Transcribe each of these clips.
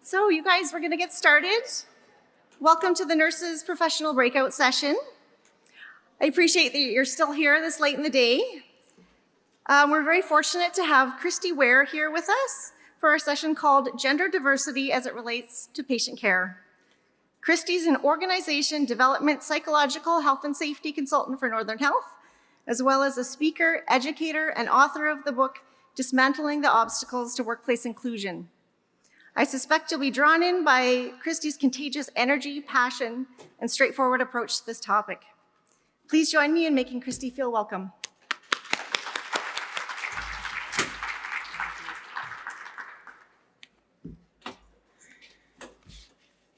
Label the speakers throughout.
Speaker 1: So you guys, we're gonna get started. Welcome to the Nurses Professional Breakout Session. I appreciate that you're still here this late in the day. We're very fortunate to have Kristy Ware here with us for our session called Gender Diversity as it Relates to Patient Care. Kristy's an organization development, psychological health and safety consultant for Northern Health, as well as a speaker, educator, and author of the book, Dismantling the Obstacles to Workplace Inclusion. I suspect you'll be drawn in by Kristy's contagious energy, passion, and straightforward approach to this topic. Please join me in making Kristy feel welcome.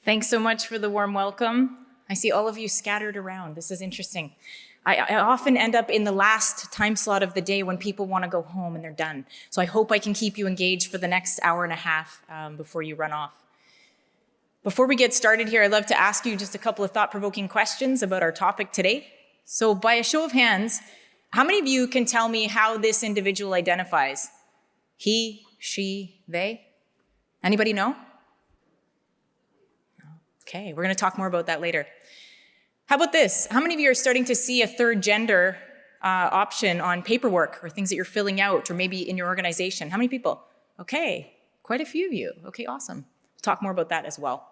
Speaker 2: Thanks so much for the warm welcome. I see all of you scattered around. This is interesting. I often end up in the last time slot of the day when people want to go home and they're done. So I hope I can keep you engaged for the next hour and a half before you run off. Before we get started here, I'd love to ask you just a couple of thought-provoking questions about our topic today. So by a show of hands, how many of you can tell me how this individual identifies? He, she, they? Anybody know? Okay, we're going to talk more about that later. How about this? How many of you are starting to see a third gender option on paperwork or things that you're filling out or maybe in your organization? How many people? Okay, quite a few of you. Okay, awesome. We'll talk more about that as well.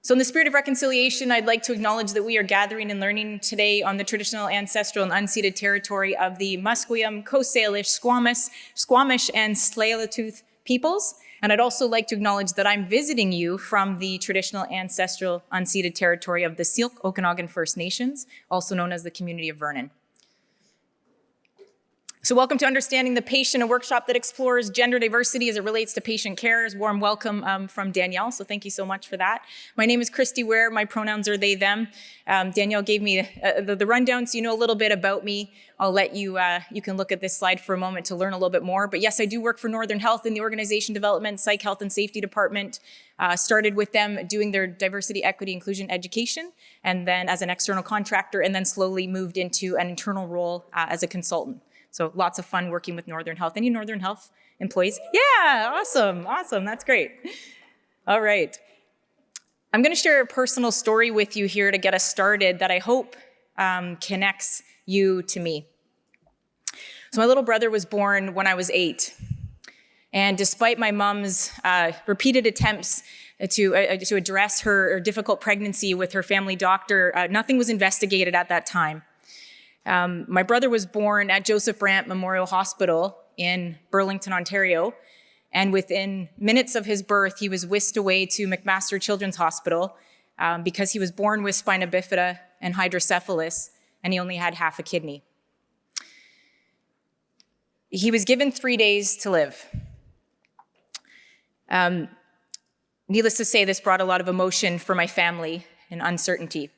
Speaker 2: So in the spirit of reconciliation, I'd like to acknowledge that we are gathering and learning today on the traditional, ancestral, and unceded territory of the Musqueam, Coast Salish, Squamish, and Tsleil-Waututh peoples. And I'd also like to acknowledge that I'm visiting you from the traditional, ancestral, unceded territory of the Syilx Okanagan First Nations, also known as the community of Vernon. So welcome to Understanding the Patient, a workshop that explores gender diversity as it relates to patient care. Warm welcome from Danielle, so thank you so much for that. My name is Kristy Ware. My pronouns are they, them. Danielle gave me the rundown, so you know a little bit about me. I'll let you, you can look at this slide for a moment to learn a little bit more. But yes, I do work for Northern Health in the organization development, psych health and safety department. Started with them doing their diversity, equity, inclusion education, and then as an external contractor, and then slowly moved into an internal role as a consultant. So lots of fun working with Northern Health. Any Northern Health employees? Yeah, awesome, that's great. All right. I'm gonna share a personal story with you here to get us started that I hope connects you to me. So my little brother was born when I was 8. And despite my mom's repeated attempts to address her difficult pregnancy with her family doctor, nothing was investigated at that time. My brother was born at Joseph Brant Memorial Hospital in Burlington, Ontario, and within minutes of his birth, he was whisked away to McMaster Children's Hospital because he was born with spina bifida and hydrocephalus, and he only had half a kidney. He was given 3 days to live. Needless to say, this brought a lot of emotion for my family and uncertainty.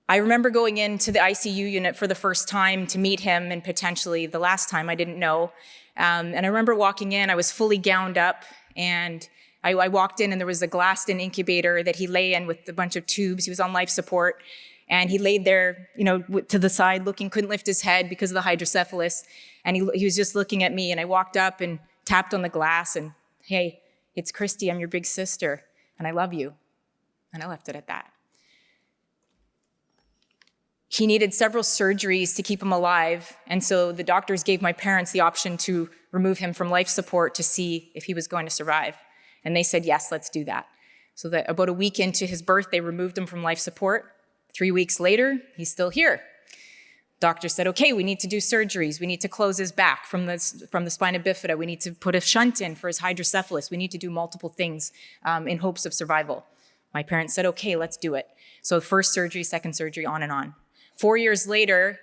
Speaker 2: I remember going into the ICU unit for the first time to meet him, and potentially the last time, I didn't know. And I remember walking in, I was fully gowned up, and I walked in and there was a glassed-in incubator that he lay in with a bunch of tubes. He was on life support, and he laid there, you know, to the side looking, couldn't lift his head because of the hydrocephalus, and he was just looking at me, and I walked up and tapped on the glass and, hey, it's Kristy, I'm your big sister, and I love you. And I left it at that. He needed several surgeries to keep him alive, and so the doctors gave my parents the option to remove him from life support to see if he was going to survive. And they said, yes, let's do that. So that about a week into his birth, they removed him from life support. 3 weeks later, he's still here. Doctor said, okay, we need to do surgeries. We need to close his back from the spina bifida. We need to put a shunt in for his hydrocephalus. We need to do multiple things in hopes of survival. My parents said, okay, let's do it. So first surgery, second surgery, on and on. 4 years later,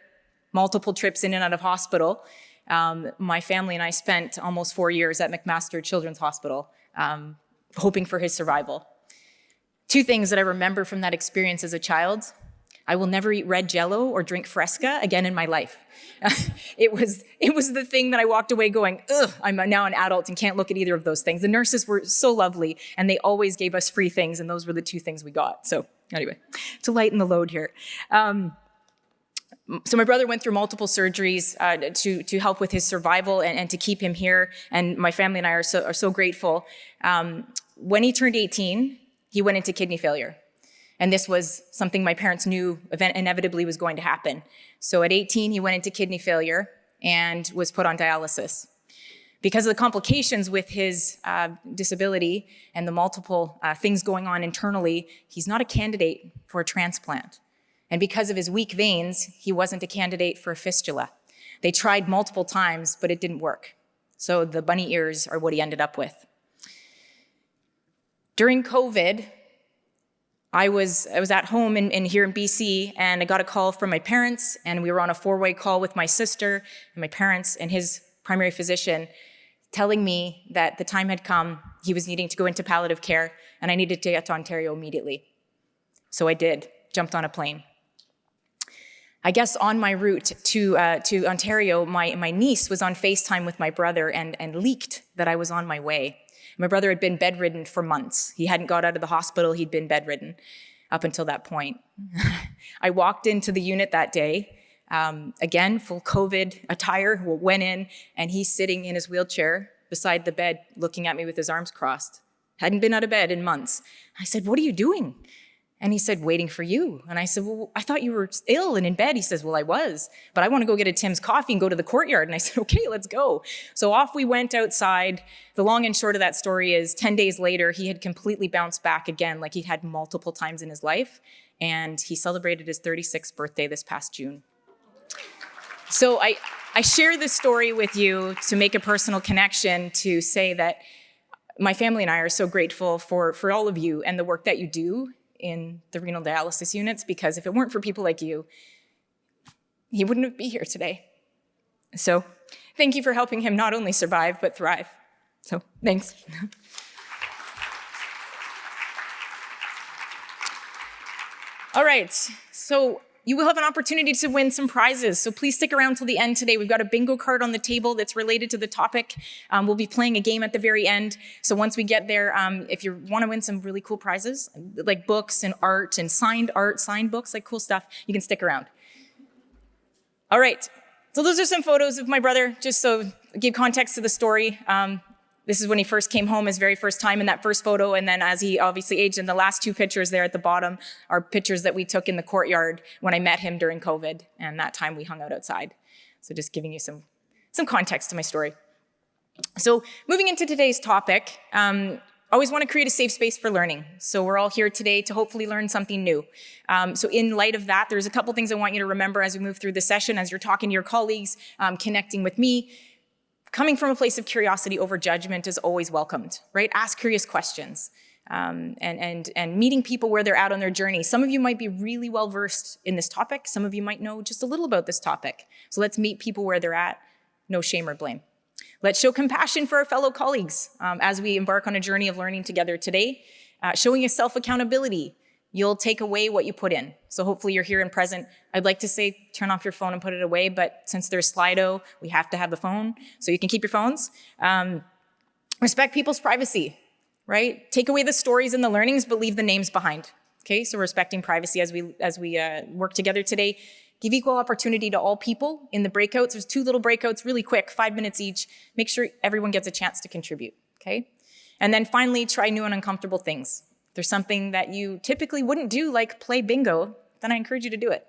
Speaker 2: multiple trips in and out of hospital, my family and I spent almost 4 years at McMaster Children's Hospital, hoping for his survival. 2 things that I remember from that experience as a child: I will never eat red Jell-O or drink Fresca again in my life. It was the thing that I walked away going, ugh, I'm now an adult and can't look at either of those things. The nurses were so lovely, and they always gave us free things, and those were the 2 things we got. So anyway, to lighten the load here. So my brother went through multiple surgeries to help with his survival and to keep him here, and my family and I are so grateful. when he turned 18, he went into kidney failure. And this was something my parents knew inevitably was going to happen. So at 18, he went into kidney failure and was put on dialysis. Because of the complications with his disability and the multiple things going on internally, he's not a candidate for a transplant. And because of his weak veins, he wasn't a candidate for a fistula. They tried multiple times, but it didn't work. So the bunny ears are what he ended up with. During COVID, I was at home here in BC, and I got a call from my parents, and we were on a 4-way call with my sister and my parents and his primary physician, telling me that the time had come, he was needing to go into palliative care, and I needed to get to Ontario immediately. So I did, jumped on a plane. I guess on my route to Ontario, my niece was on FaceTime with my brother and leaked that I was on my way. My brother had been bedridden for months. He hadn't got out of the hospital, he'd been bedridden up until that point. I walked into the unit that day, again, full COVID attire, went in, and he's sitting in his wheelchair beside the bed, looking at me with his arms crossed. Hadn't been out of bed in months. I said, "What are you doing?" And he said, "Waiting for you." And I said, "Well, I thought you were ill and in bed." He says, "Well, I was, but I want to go get a Tim's coffee and go to the courtyard." And I said, "Okay, let's go." So off we went outside. The long and short of that story is 10 days later, he had completely bounced back again, like he'd had multiple times in his life. And he celebrated his 36th birthday this past June. So I share this story with you to make a personal connection, to say that my family and I are so grateful for all of you and the work that you do in the renal dialysis units, because if it weren't for people like you, he wouldn't be here today. So thank you for helping him not only survive, but thrive. So thanks. All right, so you will have an opportunity to win some prizes, so please stick around till the end today. We've got a bingo card on the table that's related to the topic. We'll be playing a game at the very end. So once we get there, if you want to win some really cool prizes, like books and art, signed books, like cool stuff, you can stick around. All right, so those are some photos of my brother, just so give context to the story. This is when he first came home, his very first time in that first photo. And then as he obviously aged, and the last 2 pictures there at the bottom are pictures that we took in the courtyard when I met him during COVID. And that time we hung out outside. So just giving you some context to my story. So moving into today's topic, I always want to create a safe space for learning. So we're all here today to hopefully learn something new. So in light of that, there's a couple things I want you to remember as we move through the session, as you're talking to your colleagues, connecting with me. Coming from a place of curiosity over judgment is always welcomed, right? Ask curious questions, and meeting people where they're at on their journey. Some of you might be really well versed in this topic. Some of you might know just a little about this topic. So let's meet people where they're at, no shame or blame. Let's show compassion for our fellow colleagues as we embark on a journey of learning together today. Showing a self-accountability. You'll take away what you put in. So hopefully you're here and present. I'd like to say turn off your phone and put it away, but since there's Slido, we have to have the phone, so you can keep your phones. Respect people's privacy, right? Take away the stories and the learnings, but leave the names behind. Okay, so respecting privacy as we work together today. Give equal opportunity to all people in the breakouts. There's 2 little breakouts, really quick, 5 minutes each. Make sure everyone gets a chance to contribute, okay? And then finally, try new and uncomfortable things. If there's something that you typically wouldn't do, like play bingo, then I encourage you to do it.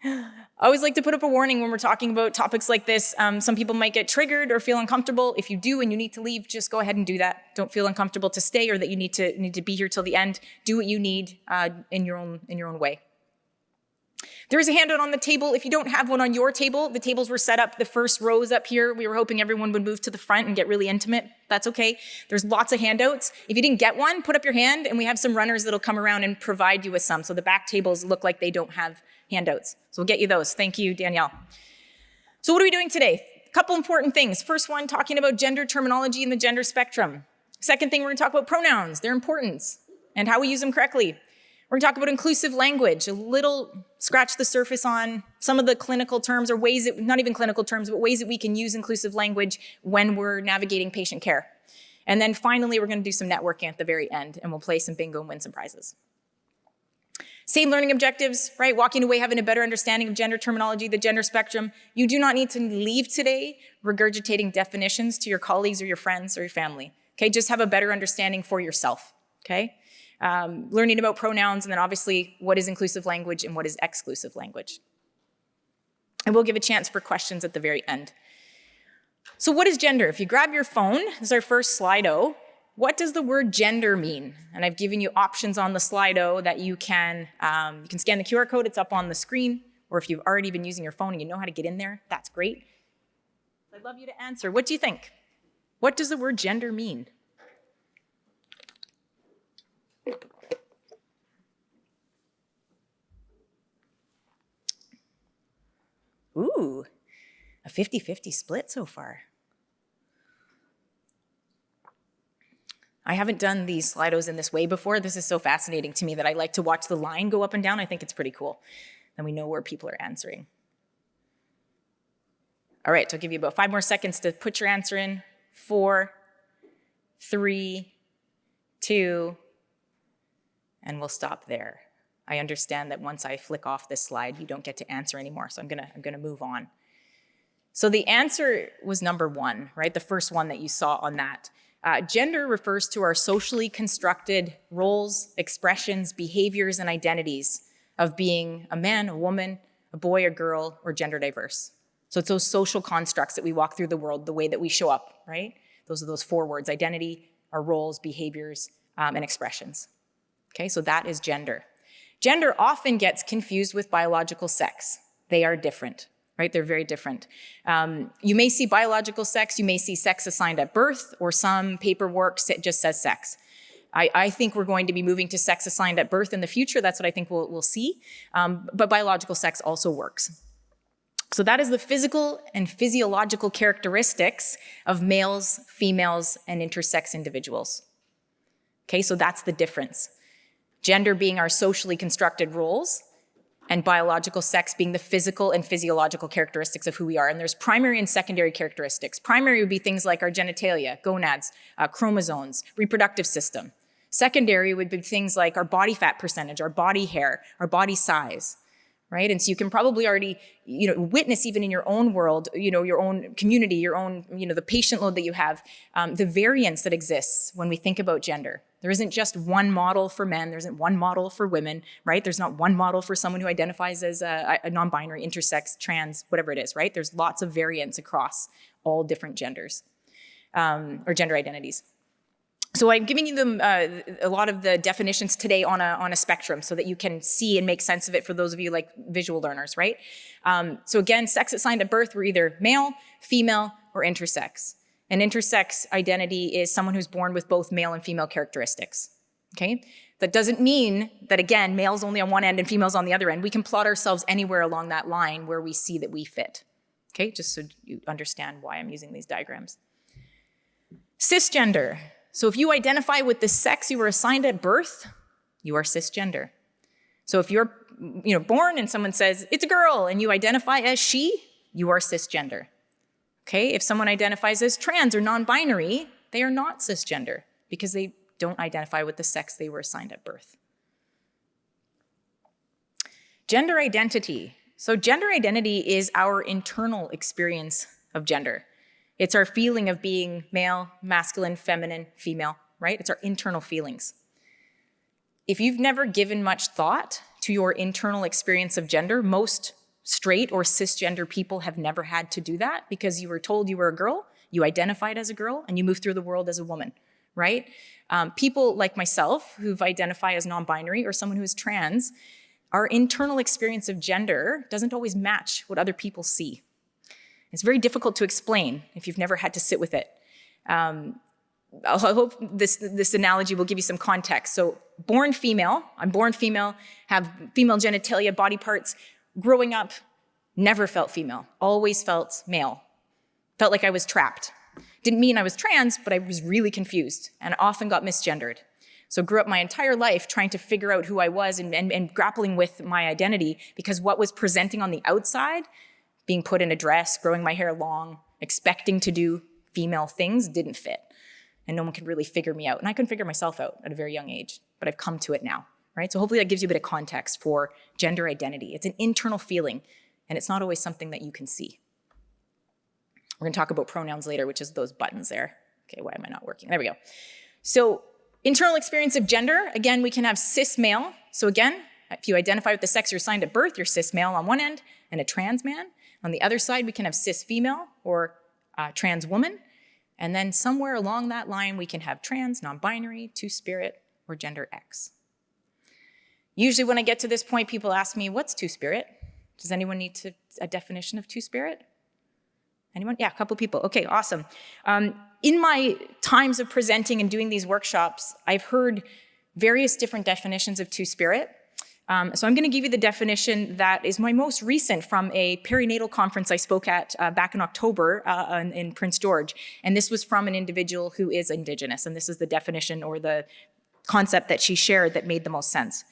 Speaker 2: I always like to put up a warning when we're talking about topics like this. Some people might get triggered or feel uncomfortable. If you do and you need to leave, just go ahead and do that. Don't feel uncomfortable to stay or that you need to be here till the end. Do what you need in your own way. There is a handout on the table. If you don't have one on your table, the tables were set up, the first rows up here. We were hoping everyone would move to the front and get really intimate. That's okay. There's lots of handouts. If you didn't get one, put up your hand, and we have some runners that'll come around and provide you with some. So the back tables look like they don't have handouts. So we'll get you those. Thank you, Danielle. So what are we doing today? A couple important things. First one, talking about gender terminology and the gender spectrum. Second thing, we're going to talk about pronouns, their importance, and how we use them correctly. We're gonna talk about inclusive language, a little scratch the surface on some of the clinical terms, or ways that, not even clinical terms, but ways that we can use inclusive language when we're navigating patient care. And then finally, we're gonna do some networking at the very end, and we'll play some bingo and win some prizes. Same learning objectives, right? Walking away having a better understanding of gender terminology, the gender spectrum. You do not need to leave today regurgitating definitions to your colleagues or your friends or your family. Okay, just have a better understanding for yourself, okay? Learning about pronouns, and then obviously what is inclusive language and what is exclusive language. And we'll give a chance for questions at the very end. So what is gender? If you grab your phone, this is our first Slido. What does the word gender mean? And I've given you options on the Slido that you can scan the QR code, it's up on the screen, or if you've already been using your phone and you know how to get in there, that's great. I'd love you to answer. What do you think? What does the word gender mean? Ooh, a 50-50 split so far. I haven't done these Slidos in this way before. This is so fascinating to me that I like to watch the line go up and down. I think it's pretty cool. Then we know where people are answering. All right, so I'll give you about 5 more seconds to put your answer in. 4, 3, 2, and we'll stop there. I understand that once I flick off this slide, you don't get to answer anymore, so I'm gonna move on. So the answer was number 1, right? The first one that you saw on that. Gender refers to our socially constructed roles, expressions, behaviors, and identities of being a man, a woman, a boy, a girl, or gender diverse. So it's those social constructs that we walk through the world, the way that we show up, right? Those are those 4 words: identity, our roles, behaviors, and expressions. Okay, so that is gender. Gender often gets confused with biological sex. They are different, right? They're very different. You may see biological sex, you may see sex assigned at birth, or some paperwork just says sex. I think we're going to be moving to sex assigned at birth in the future. That's what I think we'll see. But biological sex also works. So that is the physical and physiological characteristics of males, females, and intersex individuals. Okay, so that's the difference. Gender being our socially constructed roles, and biological sex being the physical and physiological characteristics of who we are. And there's primary and secondary characteristics. Primary would be things like our genitalia, gonads, chromosomes, reproductive system. Secondary would be things like our body fat percentage, our body hair, our body size, right? And so you can probably already, witness even in your own world, your own community, your own, the patient load that you have, the variance that exists when we think about gender. There isn't just one model for men. There isn't one model for women, right? There's not one model for someone who identifies as a non-binary, intersex, trans, whatever it is, right? There's lots of variance across all different genders or gender identities. So I'm giving you them a lot of the definitions today on a spectrum so that you can see and make sense of it for those of you like visual learners, right? So again, sex assigned at birth, we're either male, female, or intersex. An intersex identity is someone who's born with both male and female characteristics, okay? That doesn't mean that, again, male's only on one end and female's on the other end. We can plot ourselves anywhere along that line where we see that we fit, okay? Just so you understand why I'm using these diagrams. Cisgender. So if you identify with the sex you were assigned at birth, you are cisgender. So if you're born and someone says, it's a girl, and you identify as she, you are cisgender. Okay, if someone identifies as trans or non-binary, they are not cisgender because they don't identify with the sex they were assigned at birth. Gender identity. So gender identity is our internal experience of gender. It's our feeling of being male, masculine, feminine, female, right? It's our internal feelings. If you've never given much thought to your internal experience of gender, most straight or cisgender people have never had to do that because you were told you were a girl, you identified as a girl, and you moved through the world as a woman, right? People like myself who've identified as non-binary or someone who is trans, our internal experience of gender doesn't always match what other people see. It's very difficult to explain if you've never had to sit with it. I hope this analogy will give you some context. So born female, I'm born female, have female genitalia, body parts. Growing up, never felt female, always felt male. Felt like I was trapped. Didn't mean I was trans, but I was really confused and often got misgendered. So grew up my entire life trying to figure out who I was and grappling with my identity because what was presenting on the outside, being put in a dress, growing my hair long, expecting to do female things didn't fit. And no one could really figure me out. And I couldn't figure myself out at a very young age, but I've come to it now. Right? So hopefully that gives you a bit of context for gender identity. It's an internal feeling, and it's not always something that you can see. We're going to talk about pronouns later, which is those buttons there. Okay, why am I not working? There we go. So internal experience of gender, again, we can have cis male. So again, if you identify with the sex you're assigned at birth, you're cis male on one end and a trans man. On the other side, we can have cis female or trans woman. And then somewhere along that line, we can have trans, non-binary, two-spirit, or gender X. Usually when I get to this point, people ask me, what's two-spirit? Does anyone need a definition of two-spirit? Anyone? Yeah, a couple people. Okay, awesome. In my times of presenting and doing these workshops, I've heard various different definitions of two-spirit. So I'm going to give you the definition that is my most recent from a perinatal conference I spoke at back in October in Prince George. And this was from an individual who is Indigenous. And this is the definition or the concept that she shared that made the most sense.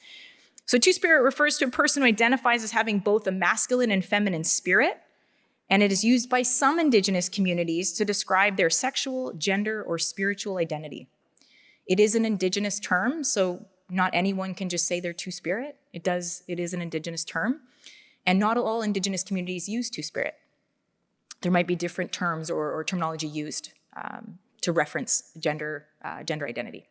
Speaker 2: So two-spirit refers to a person who identifies as having both a masculine and feminine spirit. And it is used by some Indigenous communities to describe their sexual, gender, or spiritual identity. It is an Indigenous term, so not anyone can just say they're two-spirit. It is an Indigenous term. And not all Indigenous communities use two-spirit. There might be different terms or terminology used to reference gender identity.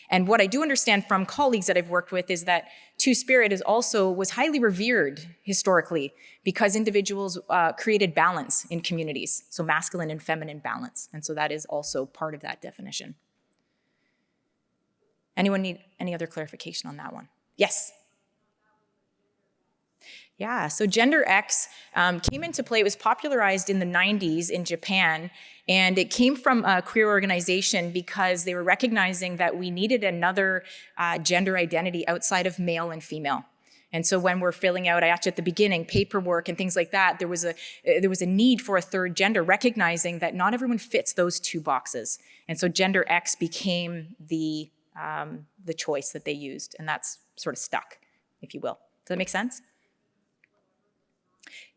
Speaker 2: And what I do understand from colleagues that I've worked with is that two-spirit was highly revered historically because individuals created balance in communities, so masculine and feminine balance. And so that is also part of that definition. Anyone need any other clarification on that one? Yes? Yeah, so gender X came into play. It was popularized in the 90s in Japan, and it came from a queer organization because they were recognizing that we needed another gender identity outside of male and female. And so when we're filling out, I asked you at the beginning, paperwork and things like that, there was a need for a third gender, recognizing that not everyone fits those two boxes. And so gender X became the choice that they used, and that's sort of stuck, if you will. Does that make sense?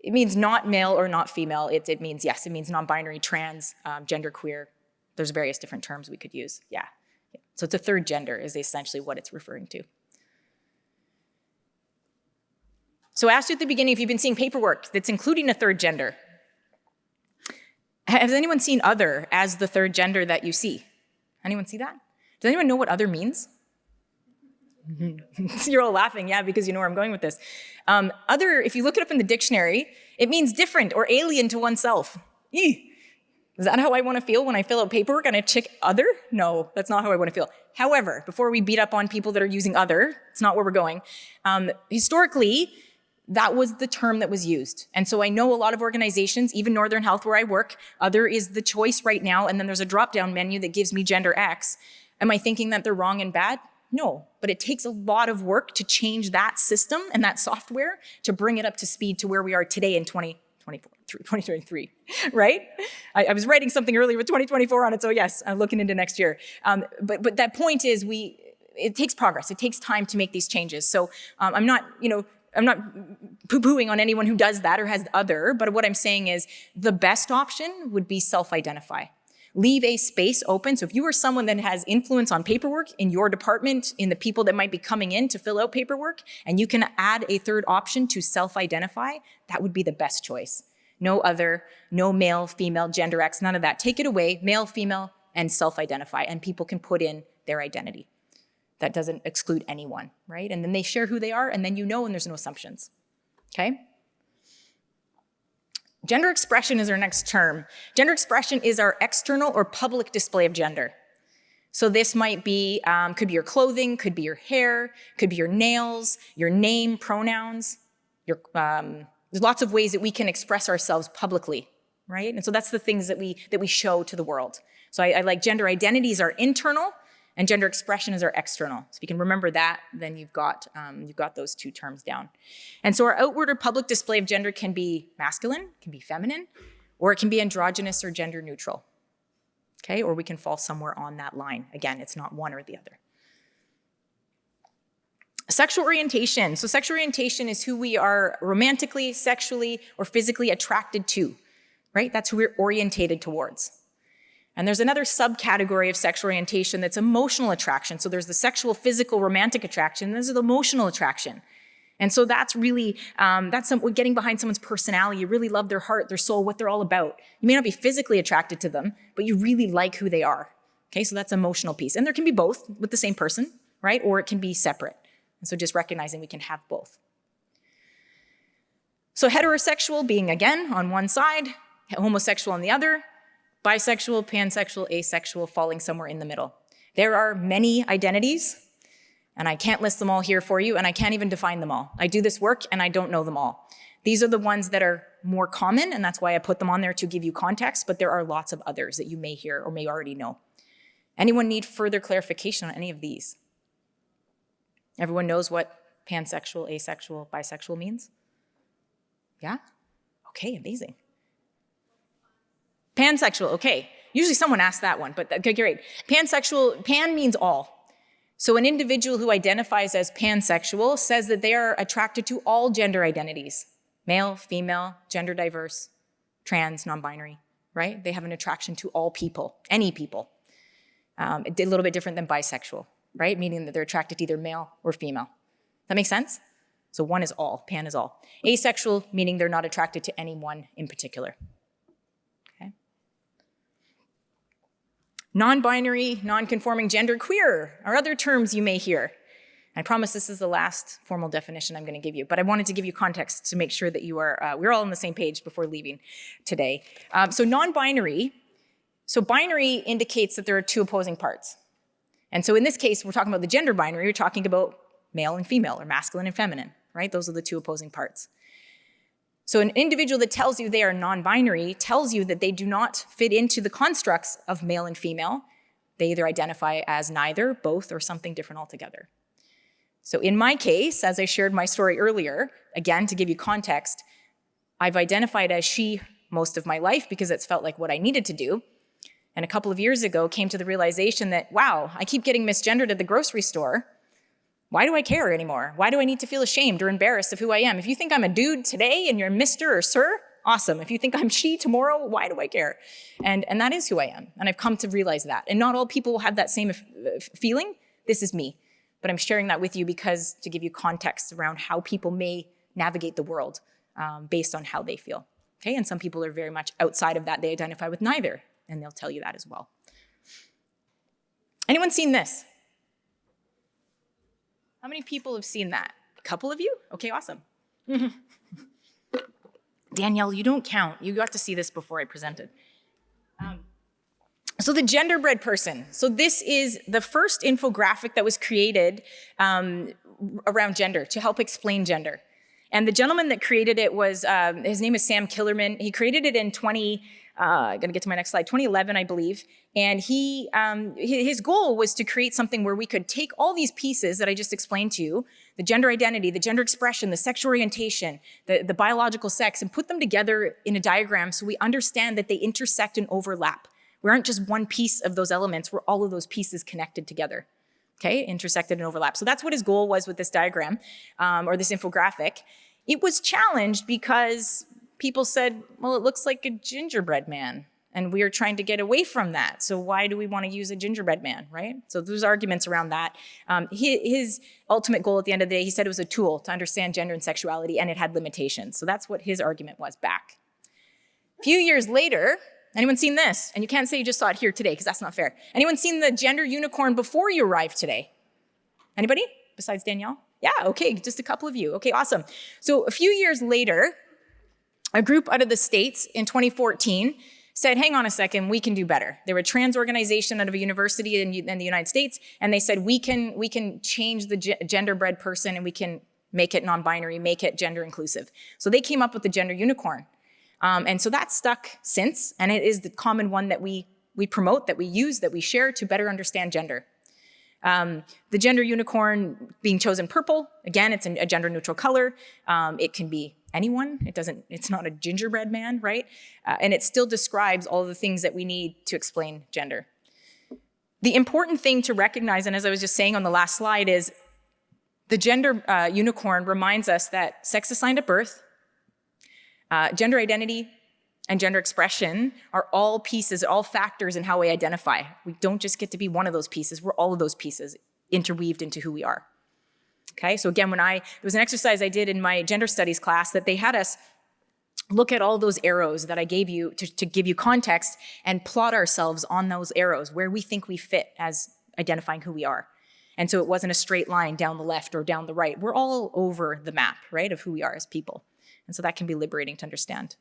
Speaker 2: It means not male or not female. It means, yes, it means non-binary, trans, genderqueer. There's various different terms we could use, yeah. So it's a third gender is essentially what it's referring to. So I asked you at the beginning if you've been seeing paperwork that's including a third gender. Has anyone seen other as the third gender that you see? Anyone see that? Does anyone know what other means? You're all laughing, yeah, because you know where I'm going with this. Other, if you look it up in the dictionary, it means different or alien to oneself. Eeh. Is that how I want to feel when I fill out paperwork and I check other? No, that's not how I want to feel. However, before we beat up on people that are using other, it's not where we're going. Historically, that was the term that was used. And so I know a lot of organizations, even Northern Health where I work, other is the choice right now, and then there's a drop-down menu that gives me gender X. Am I thinking that they're wrong and bad? No, but it takes a lot of work to change that system and that software to bring it up to speed to where we are today in 2023, right? I was writing something earlier with 2024 on it, so yes, I'm looking into next year. But that point is it takes progress. It takes time to make these changes. So I'm not poo-pooing on anyone who does that or has other, but what I'm saying is the best option would be self-identify. Leave a space open. So if you are someone that has influence on paperwork in your department, in the people that might be coming in to fill out paperwork, and you can add a third option to self-identify, that would be the best choice. No other, no male, female, gender X, none of that. Take it away, male, female, and self-identify, and people can put in their identity. That doesn't exclude anyone, right? And then they share who they are, and then you know, and there's no assumptions, okay? Gender expression is our next term. Gender expression is our external or public display of gender. So this might be, could be your clothing, could be your hair, could be your nails, your name, pronouns. There's lots of ways that we can express ourselves publicly, right? And so that's the things that we show to the world. So I like gender identities are internal, and gender expression is our external. So if you can remember that, then you've got those two terms down. And so our outward or public display of gender can be masculine, can be feminine, or it can be androgynous or gender neutral. Okay, or we can fall somewhere on that line. Again, it's not one or the other. Sexual orientation. So sexual orientation is who we are romantically, sexually, or physically attracted to, right? That's who we're orientated towards. And there's another subcategory of sexual orientation that's emotional attraction. So there's the sexual, physical, romantic attraction, and there's the emotional attraction. And so that's really, getting behind someone's personality. You really love their heart, their soul, what they're all about. You may not be physically attracted to them, but you really like who they are. Okay, so that's emotional piece. And there can be both with the same person, right? Or it can be separate. And so just recognizing we can have both. So heterosexual being, again, on one side, homosexual on the other, bisexual, pansexual, asexual, falling somewhere in the middle. There are many identities, and I can't list them all here for you, and I can't even define them all. I do this work, and I don't know them all. These are the ones that are more common, and that's why I put them on there to give you context, but there are lots of others that you may hear or may already know. Anyone need further clarification on any of these? Everyone knows what pansexual, asexual, bisexual means? Yeah? Okay, amazing. Pansexual, okay. Usually someone asks that one, but okay, great. Pansexual, pan means all. So an individual who identifies as pansexual says that they are attracted to all gender identities. Male, female, gender diverse, trans, non-binary, right? They have an attraction to all people, any people. A little bit different than bisexual, right? Meaning that they're attracted to either male or female. That makes sense? So one is all, pan is all. Asexual, meaning they're not attracted to anyone in particular. Okay. Non-binary, non-conforming gender, queer are other terms you may hear. I promise this is the last formal definition I'm going to give you, but I wanted to give you context to make sure that you are, we're all on the same page before leaving today. So non-binary, so binary indicates that there are two opposing parts. And so in this case, we're talking about the gender binary, we're talking about male and female, or masculine and feminine, right? Those are the two opposing parts. So an individual that tells you they are non-binary tells you that they do not fit into the constructs of male and female. They either identify as neither, both, or something different altogether. So in my case, as I shared my story earlier, again, to give you context, I've identified as she most of my life because it's felt like what I needed to do. And a couple of years ago, came to the realization that, wow, I keep getting misgendered at the grocery store. Why do I care anymore? Why do I need to feel ashamed or embarrassed of who I am? If you think I'm a dude today and you're Mr. or Sir, awesome. If you think I'm she tomorrow, why do I care? And that is who I am. And I've come to realize that. And not all people will have that same feeling. This is me. But I'm sharing that with you because to give you context around how people may navigate the world based on how they feel. Okay, and some people are very much outside of that. They identify with neither, and they'll tell you that as well. Anyone seen this? How many people have seen that? A couple of you? Okay, awesome. Danielle, you don't count. You got to see this before I presented. So the genderbread person. So this is the first infographic that was created around gender to help explain gender. And the gentleman that created it was, his name is Sam Killerman. He created it in 2011, I believe. And his goal was to create something where we could take all these pieces that I just explained to you, the gender identity, the gender expression, the sexual orientation, the biological sex, and put them together in a diagram so we understand that they intersect and overlap. We aren't just one piece of those elements, we're all of those pieces connected together. Okay, intersected and overlap. So that's what his goal was with this diagram, or this infographic. It was challenged because people said, well, it looks like a gingerbread man, and we are trying to get away from that. So why do we want to use a gingerbread man, right? So there's arguments around that. His ultimate goal at the end of the day, he said it was a tool to understand gender and sexuality, and it had limitations. So that's what his argument was back. A few years later, anyone seen this? And you can't say you just saw it here today, because that's not fair. Anyone seen the gender unicorn before you arrived today? Anybody besides Danielle? Yeah, okay, just a couple of you. Okay, awesome. So a few years later, a group out of the States in 2014 said, hang on a second, we can do better. They were a trans organization out of a university in the United States, and they said, we can change the genderbread person and we can make it non-binary, make it gender inclusive. So they came up with the gender unicorn. And so that's stuck since, and it is the common one that we promote, that we use, that we share to better understand gender. The gender unicorn being chosen purple, again, it's a gender neutral color. It can be anyone. It's not a gingerbread man, right? And it still describes all the things that we need to explain gender. The important thing to recognize, and as I was just saying on the last slide, is the gender unicorn reminds us that sex assigned at birth, gender identity, and gender expression are all pieces, all factors in how we identify. We don't just get to be one of those pieces. We're all of those pieces interweaved into who we are. Okay, so again, there was an exercise I did in my gender studies class that they had us look at all those arrows that I gave you to give you context and plot ourselves on those arrows where we think we fit as identifying who we are. And so it wasn't a straight line down the left or down the right. We're all over the map, right, of who we are as people. And so that can be liberating to understand.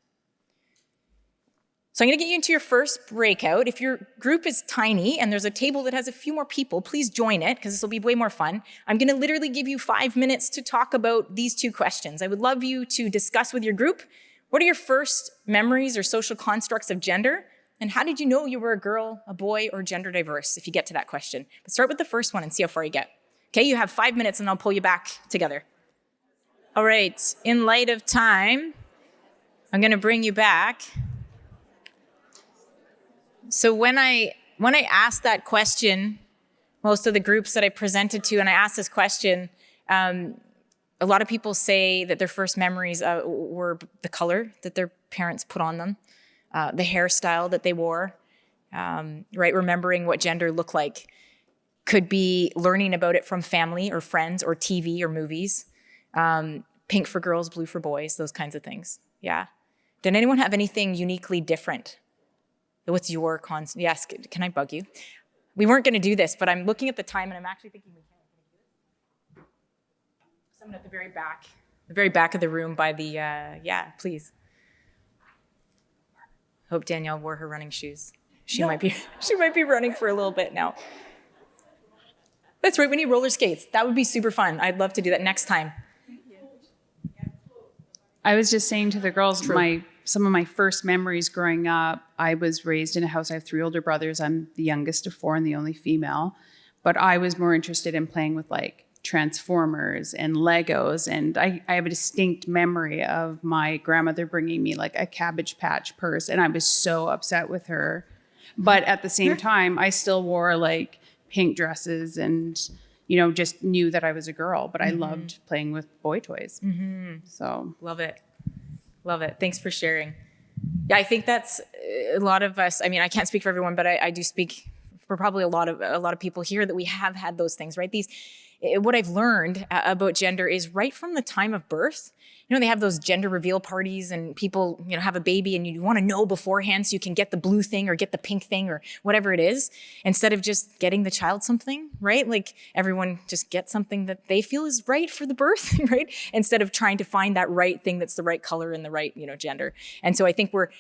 Speaker 2: So I'm going to get you into your first breakout. If your group is tiny and there's a table that has a few more people, please join it because this will be way more fun. I'm going to literally give you 5 minutes to talk about these 2 questions. I would love you to discuss with your group, what are your first memories or social constructs of gender? And how did you know you were a girl, a boy, or gender diverse if you get to that question? But start with the first one and see how far you get. Okay, you have 5 minutes and I'll pull you back together. All right, in light of time, I'm going to bring you back. So when I asked that question, most of the groups that I presented to, and I asked this question, a lot of people say that their first memories were the color that their parents put on them, the hairstyle that they wore, right? Remembering what gender looked like. Could be learning about it from family or friends or TV or movies. Pink for girls, blue for boys, those kinds of things. Yeah. Did anyone have anything uniquely different? What's your yes, can I bug you? We weren't going to do this, but I'm looking at the time and I'm actually thinking we can. Someone at the very back of the room by the, yeah, please. Hope Danielle wore her running shoes. She might be running for a little bit now. That's right, we need roller skates. That would be super fun. I'd love to do that next time.
Speaker 3: I was just saying to the girls, some of my first memories growing up, I was raised in a house. I have 3 older brothers. I'm the youngest of 4 and the only female. But I was more interested in playing with like Transformers and Legos. And I have a distinct memory of my grandmother bringing me like a Cabbage Patch purse. And I was so upset with her. But at the same time, I still wore like pink dresses and, just knew that I was a girl. But I loved playing with boy toys. So
Speaker 2: Love it. Love it. Thanks for sharing. Yeah, I think that's a lot of us. I mean, I can't speak for everyone, but I do speak for probably a lot of people here that we have had those things, right? What I've learned about gender is right from the time of birth. They have those gender reveal parties and people, have a baby and you want to know beforehand so you can get the blue thing or get the pink thing or whatever it is, instead of just getting the child something, right? Like everyone just gets something that they feel is right for the birth, right? Instead of trying to find that right thing that's the right color and the right, gender. And so I think we're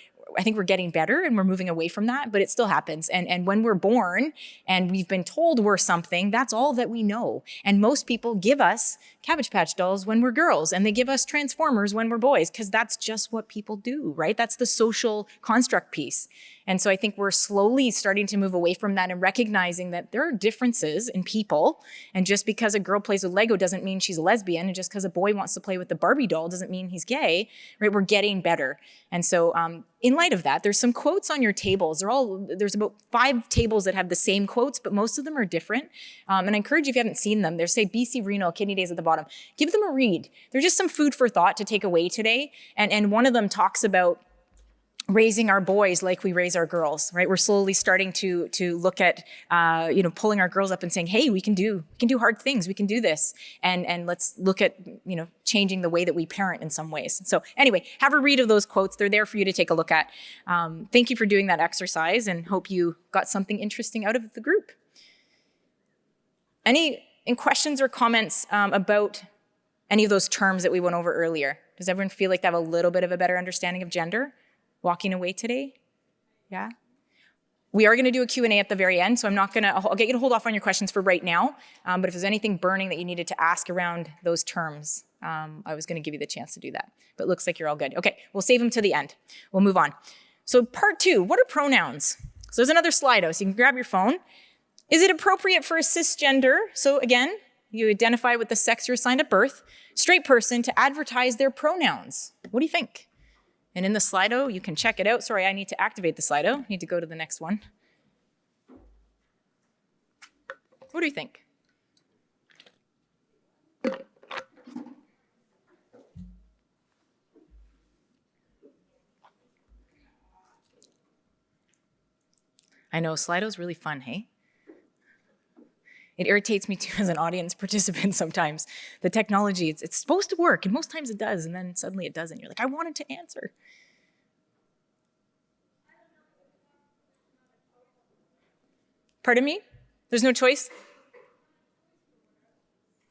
Speaker 2: getting better and we're moving away from that, but it still happens. And when we're born and we've been told we're something, that's all that we know. And most people give us Cabbage Patch dolls when we're girls and they give us Transformers when we're boys, because that's just what people do, right? That's the social construct piece. And so I think we're slowly starting to move away from that and recognizing that there are differences in people. And just because a girl plays with Lego doesn't mean she's a lesbian. And just because a boy wants to play with the Barbie doll doesn't mean he's gay, right? We're getting better. And so in light of that, there's some quotes on your tables. There's about 5 tables that have the same quotes, but most of them are different. And I encourage you, if you haven't seen them, there's say BC Renal, Kidney Days at the bottom. Give them a read. They're just some food for thought to take away today. And one of them talks about raising our boys like we raise our girls, right? We're slowly starting to look at, pulling our girls up and saying, hey, we can do hard things. We can do this. And let's look at, changing the way that we parent in some ways. So anyway, have a read of those quotes. They're there for you to take a look at. Thank you for doing that exercise and hope you got something interesting out of the group. Any questions or comments about any of those terms that we went over earlier? Does everyone feel like they have a little bit of a better understanding of gender walking away today? Yeah. We are going to do a Q&A at the very end, so I'll get you to hold off on your questions for right now. But if there's anything burning that you needed to ask around those terms, I was going to give you the chance to do that. But it looks like you're all good. Okay, we'll save them to the end. We'll move on. So part 2, what are pronouns? So there's another Slido, so you can grab your phone. Is it appropriate for a cisgender? So again, you identify with the sex you're assigned at birth, straight person to advertise their pronouns. What do you think? And in the Slido, you can check it out. Sorry, I need to activate the Slido. I need to go to the next one. What do you think? I know, Slido's really fun, hey? It irritates me too as an audience participant sometimes. The technology, it's supposed to work, and most times it does, and then suddenly it doesn't. You're like, I wanted to answer. Pardon me? There's no choice?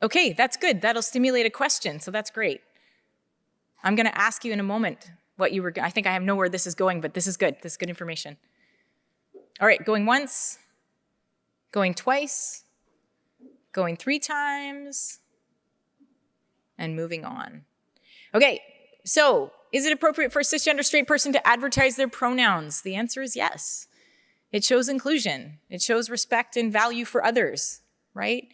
Speaker 2: Okay, that's good. That'll stimulate a question, so that's great. I'm going to ask you in a moment what you were, I think I know where this is going, but this is good. This is good information. All right, going once, going twice, going 3 times, and moving on. Okay, so is it appropriate for a cisgender straight person to advertise their pronouns? The answer is yes. It shows inclusion. It shows respect and value for others, right?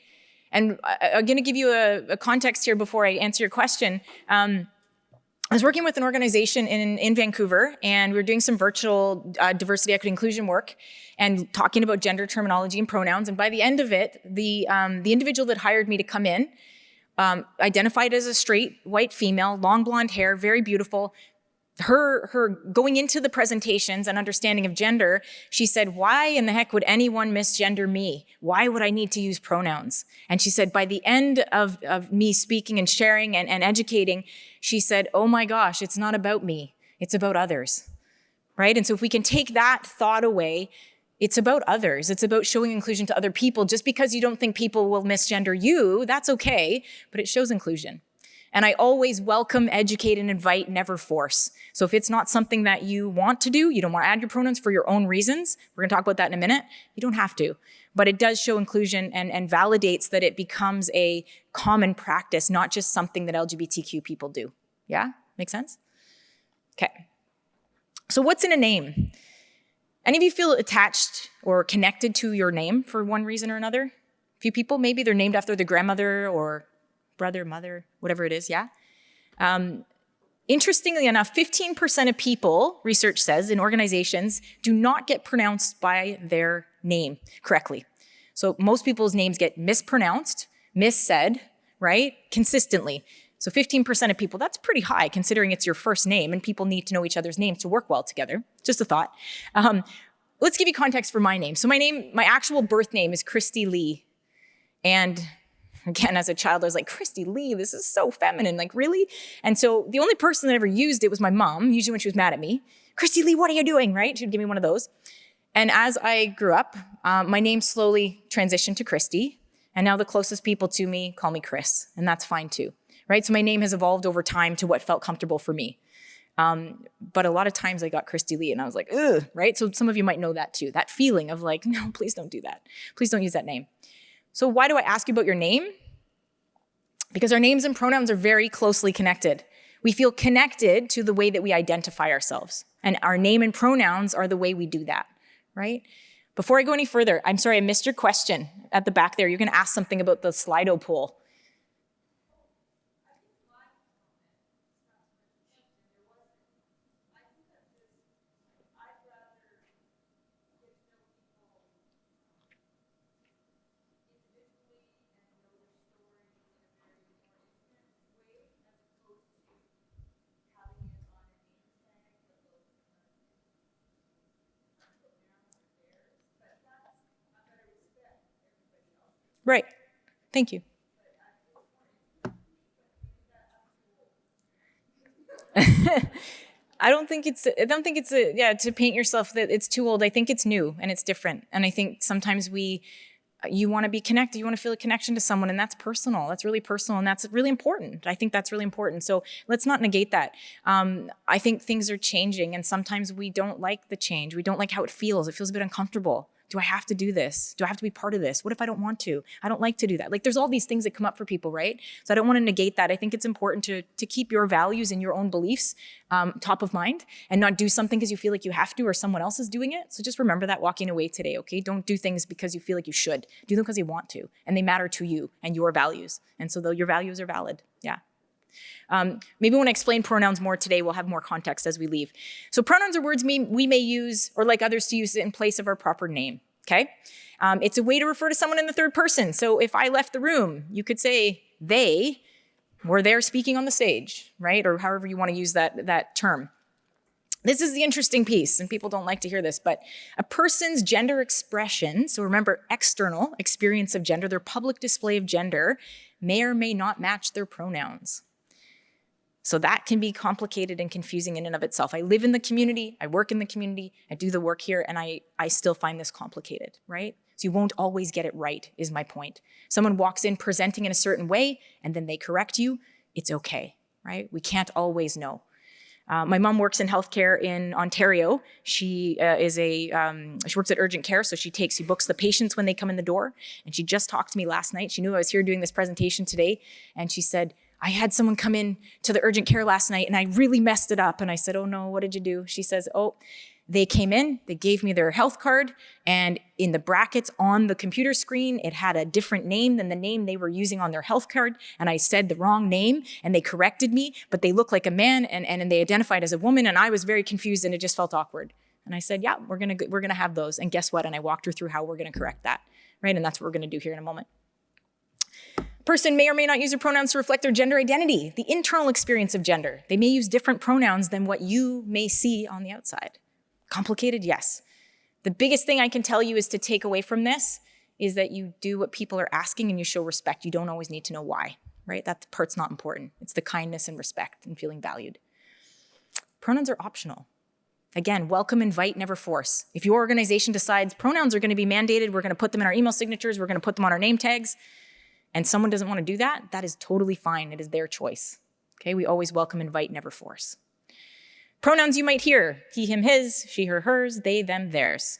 Speaker 2: And I'm going to give you a context here before I answer your question. I was working with an organization in Vancouver, and we were doing some virtual diversity, equity, inclusion work and talking about gender terminology and pronouns. And by the end of it, the individual that hired me to come in identified as a straight white female, long blonde hair, very beautiful. Her going into the presentations and understanding of gender, she said, why in the heck would anyone misgender me? Why would I need to use pronouns? And she said, by the end of me speaking and sharing and educating, she said, oh my gosh, it's not about me. It's about others, right? And so if we can take that thought away, it's about others. It's about showing inclusion to other people. Just because you don't think people will misgender you, that's okay, but it shows inclusion. And I always welcome, educate, and invite, never force. So if it's not something that you want to do, you don't want to add your pronouns for your own reasons, we're going to talk about that in a minute, you don't have to. But it does show inclusion and validates that it becomes a common practice, not just something that LGBTQ people do. Yeah? Make sense? Okay. So what's in a name? Any of you feel attached or connected to your name for one reason or another? A few people, maybe they're named after their grandmother or brother, mother, whatever it is, yeah? Interestingly enough, 15% of people, research says, in organizations do not get pronounced by their name correctly. So most people's names get mispronounced, missaid, right? Consistently. So 15% of people, that's pretty high considering it's your first name and people need to know each other's names to work well together. Just a thought. Let's give you context for my name. So my actual birth name is Kristy Lee. And again, as a child, I was like, Kristy Lee, this is so feminine, like really? And so the only person that ever used it was my mom, usually when she was mad at me. Kristy Lee, what are you doing, right? She'd give me one of those. And as I grew up, my name slowly transitioned to Kristy. And now the closest people to me call me Chris, and that's fine too, right? So my name has evolved over time to what felt comfortable for me. But a lot of times I got Kristy Lee and I was like, ugh, right? So some of you might know that too, that feeling of like, no, please don't do that. Please don't use that name. So why do I ask you about your name? Because our names and pronouns are very closely connected. We feel connected to the way that we identify ourselves. And our name and pronouns are the way we do that, right? Before I go any further, I'm sorry, I missed your question at the back there. You're going to ask something about the Slido poll. Right. Thank you. I don't think it's to paint yourself that it's too old. I think it's new and it's different. And I think sometimes you want to be connected. You want to feel a connection to someone, and that's personal. That's really personal, and that's really important. I think that's really important. So let's not negate that. I think things are changing, and sometimes we don't like the change. We don't like how it feels. It feels a bit uncomfortable. Do I have to do this? Do I have to be part of this? What if I don't want to? I don't like to do that. Like there's all these things that come up for people, right? So I don't want to negate that. I think it's important to keep your values and your own beliefs top of mind and not do something because you feel like you have to or someone else is doing it. So just remember that walking away today, okay? Don't do things because you feel like you should. Do them because you want to and they matter to you and your values. And so your values are valid, yeah. Maybe when I explain pronouns more today, we'll have more context as we leave. So pronouns are words we may use or like others to use it in place of our proper name, okay? It's a way to refer to someone in the third person. So if I left the room, you could say they were there speaking on the stage, right? Or however you want to use that term. This is the interesting piece, and people don't like to hear this, but a person's gender expression, so remember external experience of gender, their public display of gender, may or may not match their pronouns. So that can be complicated and confusing in and of itself. I live in the community, I work in the community, I do the work here, and I still find this complicated, right? So you won't always get it right, is my point. Someone walks in presenting in a certain way, and then they correct you, it's okay, right? We can't always know. My mom works in healthcare in Ontario. She she works at urgent care, so she books the patients when they come in the door. And she just talked to me last night. She knew I was here doing this presentation today, and she said, I had someone come in to the urgent care last night, and I really messed it up. And I said, oh no, what did you do? She says, oh, they came in, they gave me their health card, and in the brackets on the computer screen, it had a different name than the name they were using on their health card, and I said the wrong name, and they corrected me, but they look like a man, and they identified as a woman, and I was very confused, and it just felt awkward. And I said, yeah, we're gonna have those, and guess what? And I walked her through how we're gonna correct that, right? And that's what we're gonna do here in a moment. A person may or may not use their pronouns to reflect their gender identity, the internal experience of gender. They may use different pronouns than what you may see on the outside. Complicated? Yes. The biggest thing I can tell you is to take away from this is that you do what people are asking and you show respect. You don't always need to know why, right? That part's not important. It's the kindness and respect and feeling valued. Pronouns are optional. Again, welcome, invite, never force. If your organization decides pronouns are going to be mandated, we're going to put them in our email signatures, we're going to put them on our name tags, and someone doesn't want to do that, that is totally fine. It is their choice. Okay, we always welcome, invite, never force. Pronouns you might hear, he, him, his, she, her, hers, they, them, theirs.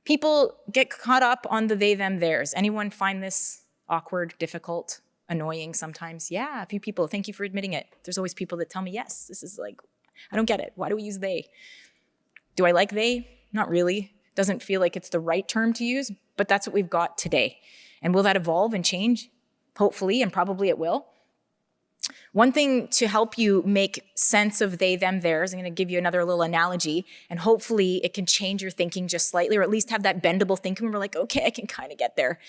Speaker 2: People get caught up on the they, them, theirs. Anyone find this awkward, difficult, annoying sometimes? Yeah, a few people. Thank you for admitting it. There's always people that tell me, yes, this is like, I don't get it. Why do we use they? Do I like they? Not really. Doesn't feel like it's the right term to use, but that's what we've got today. And will that evolve and change? Hopefully, and probably it will. One thing to help you make sense of they, them, theirs, I'm going to give you another little analogy, and hopefully it can change your thinking just slightly, or at least have that bendable thinking where we're like, okay, I can kind of get there.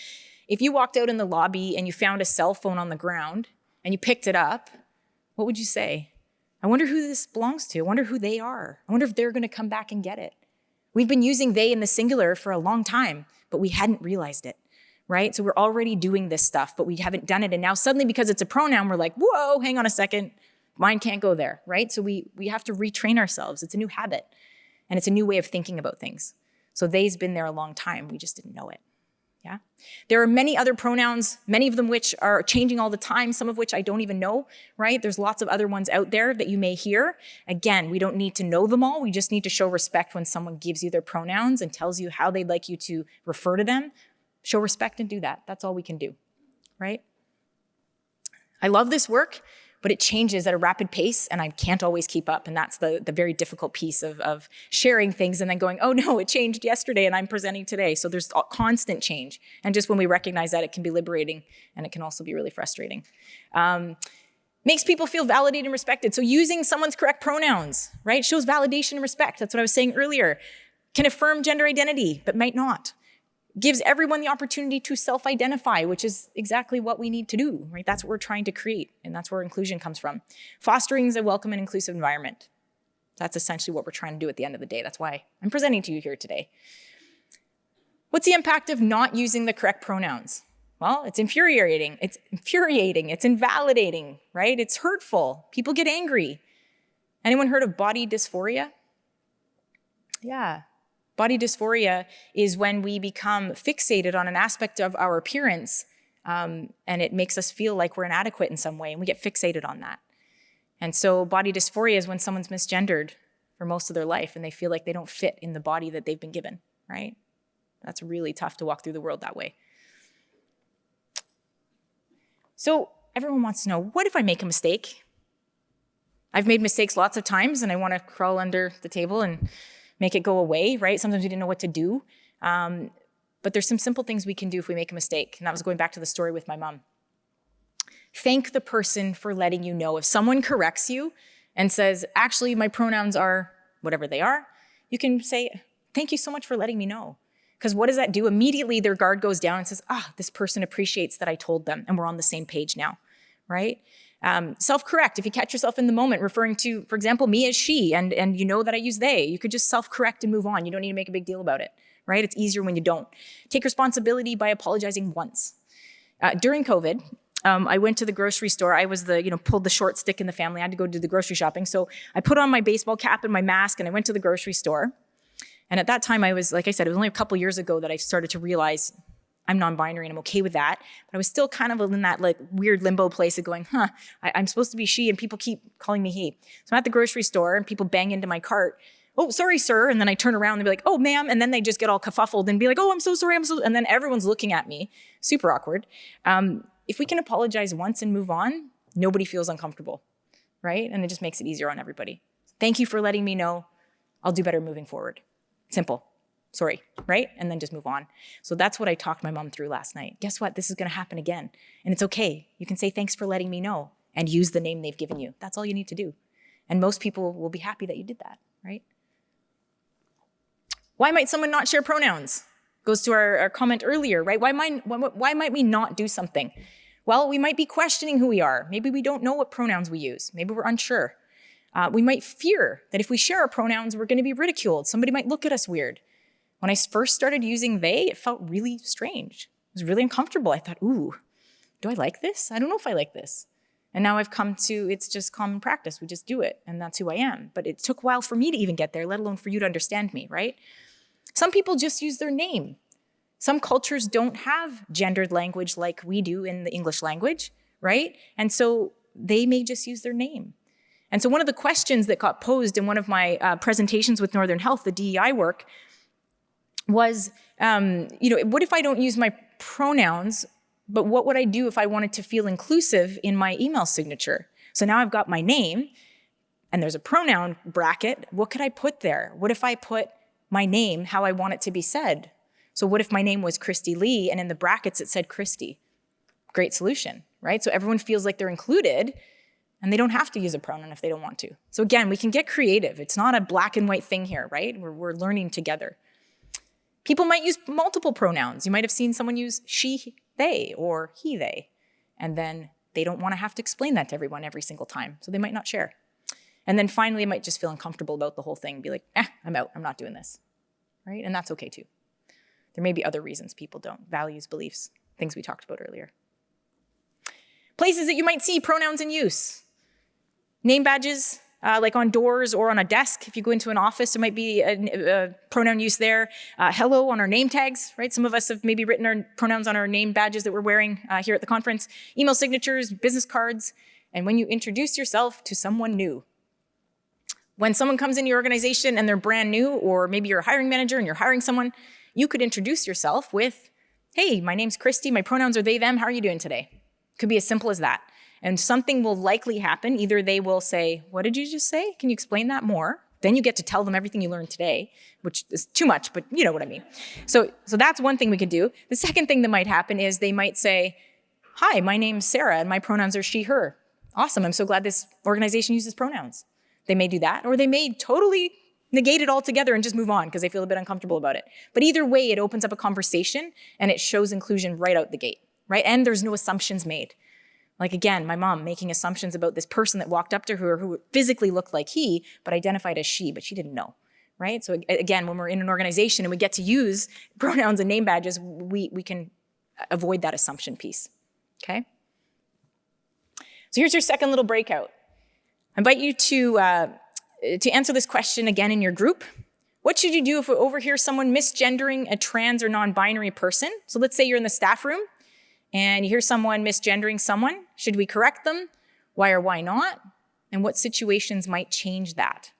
Speaker 2: If you walked out in the lobby and you found a cell phone on the ground and you picked it up, what would you say? I wonder who this belongs to. I wonder who they are. I wonder if they're going to come back and get it. We've been using they in the singular for a long time, but we hadn't realized it. Right? So we're already doing this stuff, but we haven't done it. And now suddenly because it's a pronoun, we're like, whoa, hang on a second. Mine can't go there, right? So we have to retrain ourselves. It's a new habit and it's a new way of thinking about things. So they's been there a long time. We just didn't know it. Yeah. There are many other pronouns, many of them which are changing all the time, some of which I don't even know, right? There's lots of other ones out there that you may hear. Again, we don't need to know them all. We just need to show respect when someone gives you their pronouns and tells you how they'd like you to refer to them. Show respect and do that. That's all we can do, right? I love this work, but it changes at a rapid pace and I can't always keep up. And that's the very difficult piece of sharing things and then going, oh no, it changed yesterday and I'm presenting today. So there's constant change. And just when we recognize that, it can be liberating and it can also be really frustrating. Makes people feel validated and respected. So using someone's correct pronouns, right? Shows validation and respect. That's what I was saying earlier. Can affirm gender identity, but might not. Gives everyone the opportunity to self-identify, which is exactly what we need to do, right? That's what we're trying to create, and that's where inclusion comes from. Fostering a welcome and inclusive environment. That's essentially what we're trying to do at the end of the day. That's why I'm presenting to you here today. What's the impact of not using the correct pronouns? Well, it's infuriating, it's invalidating, right? It's hurtful. People get angry. Anyone heard of body dysphoria? Yeah. Body dysphoria is when we become fixated on an aspect of our appearance and it makes us feel like we're inadequate in some way and we get fixated on that. And so body dysphoria is when someone's misgendered for most of their life and they feel like they don't fit in the body that they've been given, right? That's really tough to walk through the world that way. So everyone wants to know, what if I make a mistake? I've made mistakes lots of times and I want to crawl under the table and make it go away, right? Sometimes we didn't know what to do. But there's some simple things we can do if we make a mistake. And that was going back to the story with my mom. Thank the person for letting you know. If someone corrects you and says, actually, my pronouns are whatever they are, you can say, thank you so much for letting me know. Because what does that do? Immediately their guard goes down and says, this person appreciates that I told them and we're on the same page now, right? Self-correct. If you catch yourself in the moment referring to, for example, me as she, and you know that I use they, you could just self-correct and move on. You don't need to make a big deal about it, right? It's easier when you don't. Take responsibility by apologizing once. During COVID, I went to the grocery store. I was pulled the short stick in the family. I had to go do the grocery shopping. So I put on my baseball cap and my mask and I went to the grocery store. And at that time I was, like I said, it was only a couple years ago that I started to realize I'm non-binary and I'm okay with that. But I was still kind of in that like weird limbo place of going, I'm supposed to be she and people keep calling me he. So I'm at the grocery store and people bang into my cart. Oh, sorry, sir. And then I turn around and be like, oh, ma'am. And then they just get all kerfuffled and be like, oh, I'm so sorry. And then everyone's looking at me. Super awkward. If we can apologize once and move on, nobody feels uncomfortable, right? And it just makes it easier on everybody. Thank you for letting me know. I'll do better moving forward. Simple. Sorry, right? And then just move on. So that's what I talked my mom through last night. Guess what? This is going to happen again. And it's okay. You can say thanks for letting me know and use the name they've given you. That's all you need to do. And most people will be happy that you did that, right? Why might someone not share pronouns? Goes to our comment earlier, right? Why might we not do something? Well, we might be questioning who we are. Maybe we don't know what pronouns we use. Maybe we're unsure. We might fear that if we share our pronouns, we're going to be ridiculed. Somebody might look at us weird. When I first started using they, it felt really strange. It was really uncomfortable. I thought, ooh, do I like this? I don't know if I like this. And now I've come to, it's just common practice. We just do it, and that's who I am. But it took a while for me to even get there, let alone for you to understand me, right? Some people just use their name. Some cultures don't have gendered language like we do in the English language, right? And so they may just use their name. And so one of the questions that got posed in one of my presentations with Northern Health, the DEI work, was, what if I don't use my pronouns, but what would I do if I wanted to feel inclusive in my email signature? So now I've got my name, and there's a pronoun bracket. What could I put there? What if I put my name, how I want it to be said? So what if my name was Kristy Lee, and in the brackets it said Kristy? Great solution, right? So everyone feels like they're included, and they don't have to use a pronoun if they don't want to. So again, we can get creative. It's not a black and white thing here, right? We're learning together. People might use multiple pronouns. You might have seen someone use she, they, or he, they, and then they don't want to have to explain that to everyone every single time, so they might not share. And then finally, they might just feel uncomfortable about the whole thing, be like, I'm out, I'm not doing this, right? And that's okay too. There may be other reasons people don't, values, beliefs, things we talked about earlier. Places that you might see pronouns in use. Name badges, like on doors or on a desk. If you go into an office, there might be a pronoun use there. Hello on our name tags, right? Some of us have maybe written our pronouns on our name badges that we're wearing here at the conference. Email signatures, business cards, and when you introduce yourself to someone new. When someone comes in your organization and they're brand new, or maybe you're a hiring manager and you're hiring someone, you could introduce yourself with, hey, my name's Kristy, my pronouns are they, them, how are you doing today? Could be as simple as that. And something will likely happen. Either they will say, what did you just say? Can you explain that more? Then you get to tell them everything you learned today, which is too much, but you know what I mean. So that's one thing we could do. The second thing that might happen is they might say, hi, my name's Sarah and my pronouns are she, her. Awesome, I'm so glad this organization uses pronouns. They may do that, or they may totally negate it altogether and just move on because they feel a bit uncomfortable about it. But either way, it opens up a conversation and it shows inclusion right out the gate, right? And there's no assumptions made. Like again, my mom making assumptions about this person that walked up to her who physically looked like he, but identified as she, but she didn't know, right? So again, when we're in an organization and we get to use pronouns and name badges, we can avoid that assumption piece, okay? So here's your second little breakout. I invite you to answer this question again in your group. What should you do if we overhear someone misgendering a trans or non-binary person? So let's say you're in the staff room and you hear someone misgendering someone. Should we correct them? Why or why not? And what situations might change that?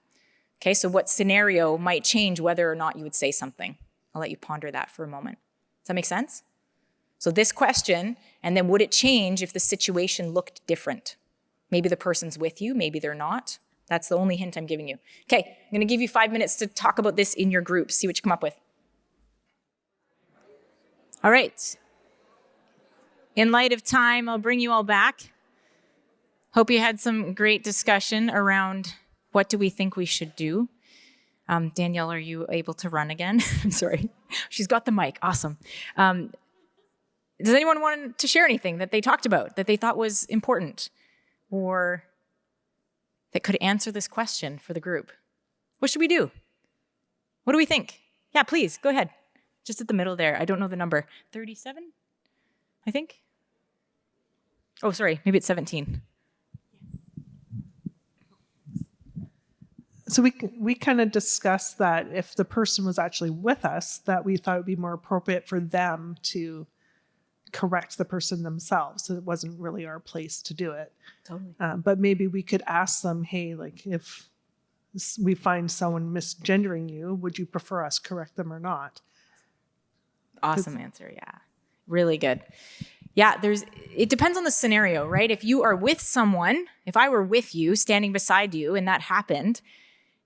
Speaker 2: Okay, so what scenario might change whether or not you would say something? I'll let you ponder that for a moment. Does that make sense? So this question, and then would it change if the situation looked different? Maybe the person's with you, maybe they're not. That's the only hint I'm giving you. Okay, I'm gonna give you 5 minutes to talk about this in your group, see what you come up with. All right. In light of time, I'll bring you all back. Hope you had some great discussion around what do we think we should do. Danielle, are you able to run again? I'm sorry. She's got the mic, awesome. Does anyone want to share anything that they talked about, that they thought was important? or that could answer this question for the group? What should we do? What do we think? Yeah, please, go ahead. Just at the middle there. I don't know the number. 37, I think? Oh, sorry, maybe it's 17.
Speaker 4: So we kind of discussed that if the person was actually with us, that we thought it would be more appropriate for them to correct the person themselves. So it wasn't really our place to do it.
Speaker 2: Totally.
Speaker 4: But maybe we could ask them, hey, like if we find someone misgendering you, would you prefer us correct them or not?
Speaker 2: Awesome answer, yeah. Really good. Yeah, it depends on the scenario, right? If you are with someone, if I were with you, standing beside you, and that happened,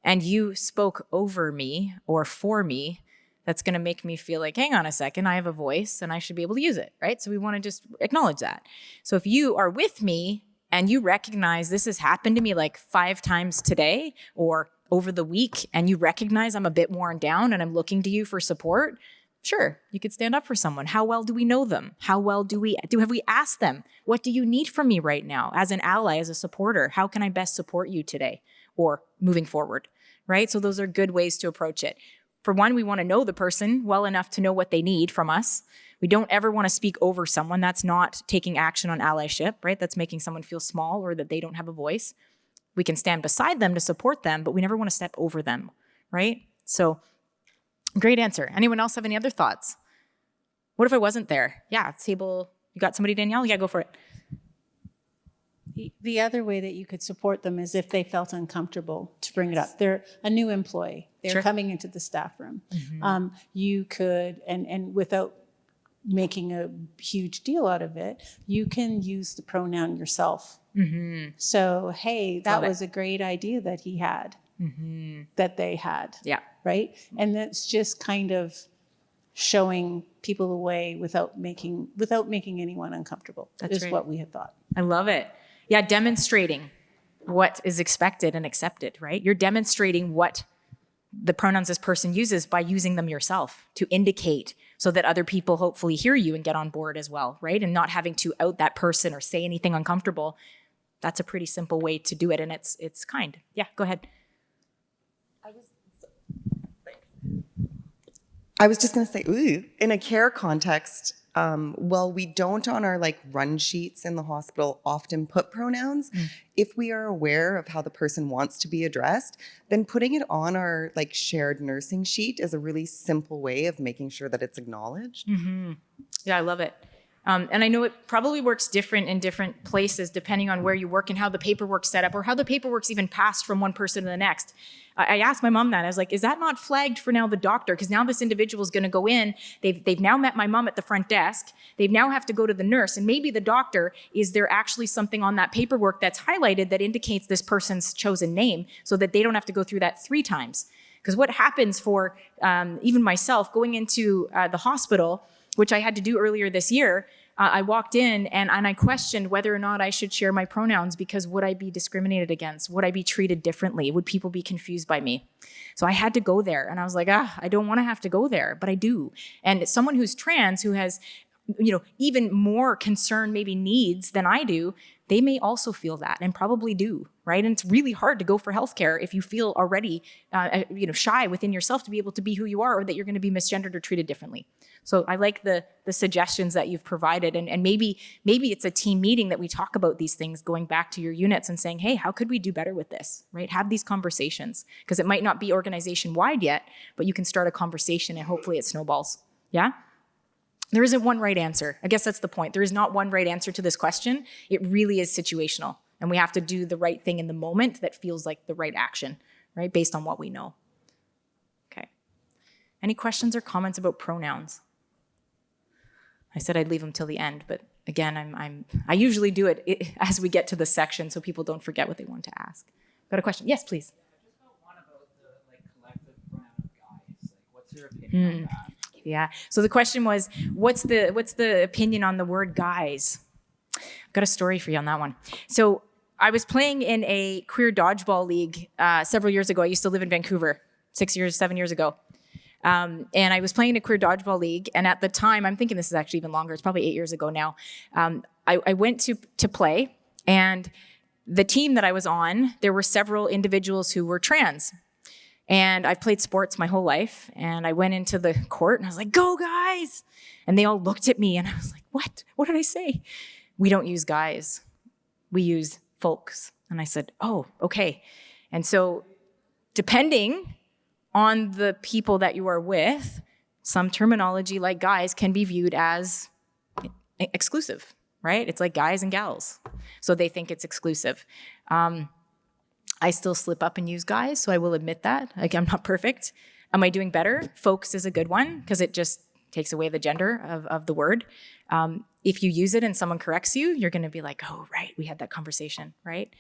Speaker 2: and you spoke over me or for me, that's going to make me feel like, hang on a second, I have a voice and I should be able to use it, right? So we want to just acknowledge that. So if you are with me and you recognize this has happened to me like 5 times today or over the week, and you recognize I'm a bit worn down and I'm looking to you for support, sure, you could stand up for someone. How well do we know them? How well have we asked them? What do you need from me right now? As an ally, as a supporter, how can I best support you today or moving forward, right? So those are good ways to approach it. For one, we want to know the person well enough to know what they need from us. We don't ever want to speak over someone. That's not taking action on allyship, right? That's making someone feel small or that they don't have a voice. We can stand beside them to support them, but we never want to step over them, right? So great answer. Anyone else have any other thoughts? What if I wasn't there? Yeah, table, you got somebody, Danielle? Yeah, go for it.
Speaker 5: The other way that you could support them is if they felt uncomfortable to bring it up. They're a new employee. They're
Speaker 2: Sure.
Speaker 5: coming into the staff room. You could, and without making a huge deal out of it, you can use the pronoun yourself. So, hey, that
Speaker 2: Love it.
Speaker 5: was a great idea that he had, that they had,
Speaker 2: Yeah.
Speaker 5: right? And that's just kind of showing people the way without making anyone uncomfortable.
Speaker 2: That's
Speaker 5: is
Speaker 2: right.
Speaker 5: what we had thought.
Speaker 2: I love it. Yeah, demonstrating what is expected and accepted, right? You're demonstrating what the pronouns this person uses by using them yourself to indicate so that other people hopefully hear you and get on board as well, right? And not having to out that person or say anything uncomfortable. That's a pretty simple way to do it, and it's kind. Yeah, go ahead.
Speaker 6: I was just going to say, in a care context, well, we don't on our run sheets in the hospital often put pronouns. If we are aware of how the person wants to be addressed, then putting it on our shared nursing sheet is a really simple way of making sure that it's acknowledged.
Speaker 2: Yeah, I love it. And I know it probably works different in different places depending on where you work and how the paperwork's set up or how the paperwork's even passed from one person to the next. I asked my mom that. I was like, is that not flagged for now the doctor? Because now this individual is going to go in. They've now met my mom at the front desk. They now have to go to the nurse. And maybe the doctor, is there actually something on that paperwork that's highlighted that indicates this person's chosen name so that they don't have to go through that 3 times? Because what happens for even myself going into the hospital, which I had to do earlier this year, I walked in and I questioned whether or not I should share my pronouns because would I be discriminated against? Would I be treated differently? Would people be confused by me? So I had to go there and I was like, I don't want to have to go there, but I do. And someone who's trans, who has, even more concern, maybe needs than I do, they may also feel that and probably do, right? And it's really hard to go for healthcare if you feel already, shy within yourself to be able to be who you are or that you're going to be misgendered or treated differently. So I like the suggestions that you've provided. And maybe it's a team meeting that we talk about these things, going back to your units and saying, hey, how could we do better with this, right? Have these conversations because it might not be organization-wide yet, but you can start a conversation and hopefully it snowballs. Yeah? There isn't one right answer. I guess that's the point. There is not one right answer to this question. It really is situational. And we have to do the right thing in the moment that feels like the right action, right? Based on what we know. Okay. Any questions or comments about pronouns? I said I'd leave them till the end, but again, I usually do it as we get to the section so people don't forget what they want to ask. Got a question? Yes, please.
Speaker 7: I just got one about the collective pronoun of guys. What's your opinion on that?
Speaker 2: Yeah. So the question was, what's the opinion on the word guys? I've got a story for you on that one. So I was playing in a queer dodgeball league several years ago. I used to live in Vancouver 7 years ago. And I was playing in a queer dodgeball league. And at the time, I'm thinking this is actually even longer. It's probably 8 years ago now. I went to play, and the team that I was on, there were several individuals who were trans. And I've played sports my whole life. And I went into the court and I was like, go guys. And they all looked at me and I was like, what? What did I say? We don't use guys. We use folks. And I said, oh, okay. And so depending on the people that you are with, some terminology like guys can be viewed as exclusive, right? It's like guys and gals. So they think it's exclusive. I still slip up and use guys, so I will admit that. Like, I'm not perfect. Am I doing better? Folks is a good one because it just takes away the gender of the word. If you use it and someone corrects you, you're going to be like, oh, right, we had that conversation, right?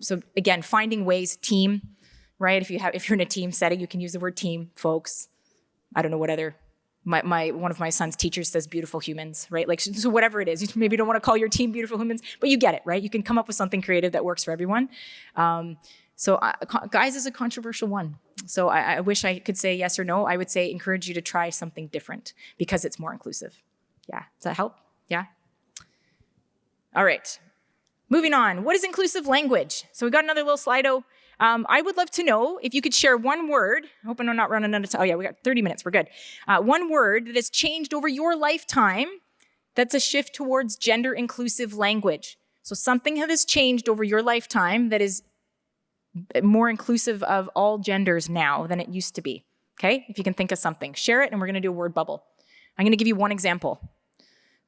Speaker 2: So again, finding ways, team, right? If you're in a team setting, you can use the word team, folks. I don't know what other. One of my son's teachers says beautiful humans, right? Like, so whatever it is, you maybe don't want to call your team beautiful humans, but you get it, right? You can come up with something creative that works for everyone. Guys is a controversial one. So I wish I could say yes or no. I would say encourage you to try something different because it's more inclusive. Yeah, does that help? Yeah? All right, moving on. What is inclusive language? So we got another little Slido. I would love to know if you could share one word. I hope I'm not running out of time. Oh yeah, we got 30 minutes, we're good. One word that has changed over your lifetime that's a shift towards gender inclusive language. So something that has changed over your lifetime that is more inclusive of all genders now than it used to be. Okay, if you can think of something, share it and we're gonna do a word bubble. I'm gonna give you one example.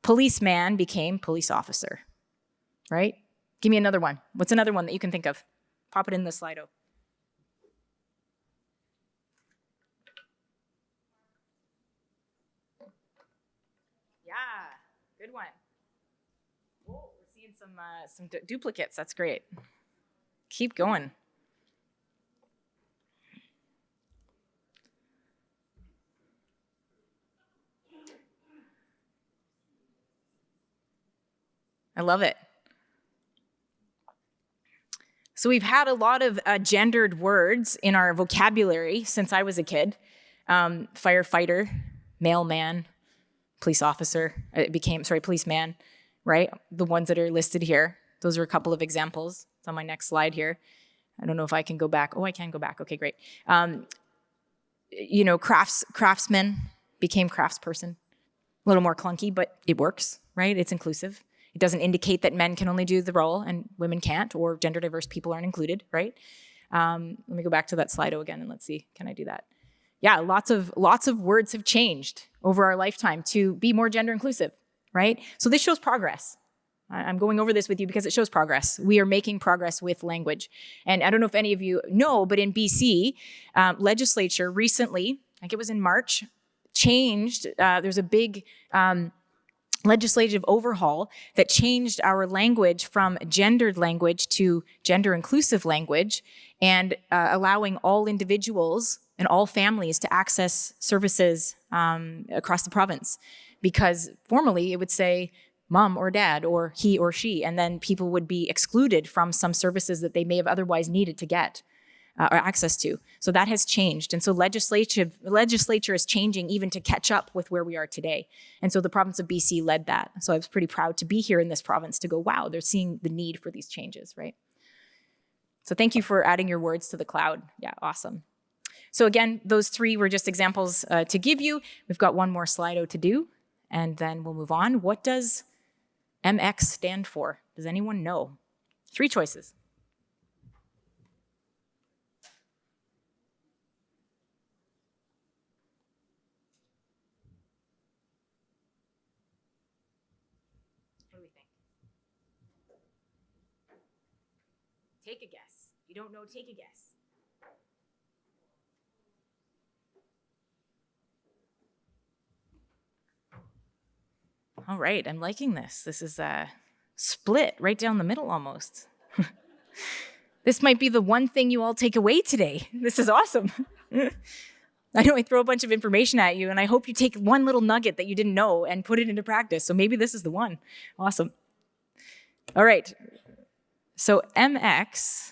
Speaker 2: Policeman became police officer, right? Give me another one. What's another one that you can think of? Pop it in the Slido. Yeah, good one. Oh, we're seeing some duplicates. That's great. Keep going. I love it. So we've had a lot of gendered words in our vocabulary since I was a kid. Firefighter, mailman, police officer, policeman, right? The ones that are listed here. Those are a couple of examples. It's on my next slide here. I don't know if I can go back. Oh, I can go back. Okay, great. Craftsman became craftsperson. A little more clunky, but it works, right? It's inclusive. It doesn't indicate that men can only do the role and women can't, or gender diverse people aren't included, right? Let me go back to that Slido again and let's see, can I do that? Yeah, lots of words have changed over our lifetime to be more gender inclusive, right? So this shows progress. I'm going over this with you because it shows progress. We are making progress with language. And I don't know if any of you know, but in BC, legislature recently, I think it was in March, changed, there's a big legislative overhaul that changed our language from gendered language to gender inclusive language and allowing all individuals and all families to access services across the province. Because formerly it would say mom or dad or he or she, and then people would be excluded from some services that they may have otherwise needed to get or access to. So that has changed. And so legislature is changing even to catch up with where we are today. And so the province of BC led that. So I was pretty proud to be here in this province to go, wow, they're seeing the need for these changes, right? So thank you for adding your words to the cloud. Yeah, awesome. So again, those three were just examples to give you. We've got one more Slido to do, and then we'll move on. What does MX stand for? Does anyone know? 3 choices. What do we think? Take a guess. If you don't know, take a guess. All right, I'm liking this. This is split right down the middle almost. This might be the one thing you all take away today. This is awesome. I know I throw a bunch of information at you, and I hope you take one little nugget that you didn't know and put it into practice. So maybe this is the one. Awesome. All right. So MX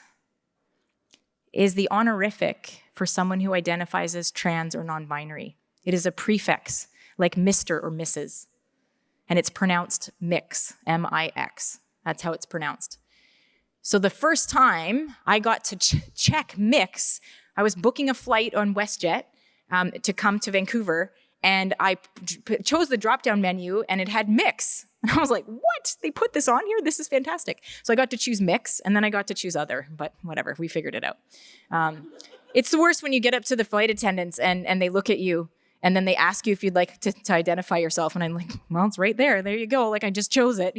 Speaker 2: is the honorific for someone who identifies as trans or non-binary. It is a prefix, like Mr. or Mrs., and it's pronounced mix, M-I-X. That's how it's pronounced. So the first time I got to check mix, I was booking a flight on WestJet to come to Vancouver, and I chose the drop-down menu, and it had mix. And I was like, what? They put this on here? This is fantastic. So I got to choose mix, and then I got to choose other, but whatever, we figured it out. It's the worst when you get up to the flight attendants and they look at you, and then they ask you if you'd like to identify yourself. And I'm like, well, it's right there. There you go. Like, I just chose it.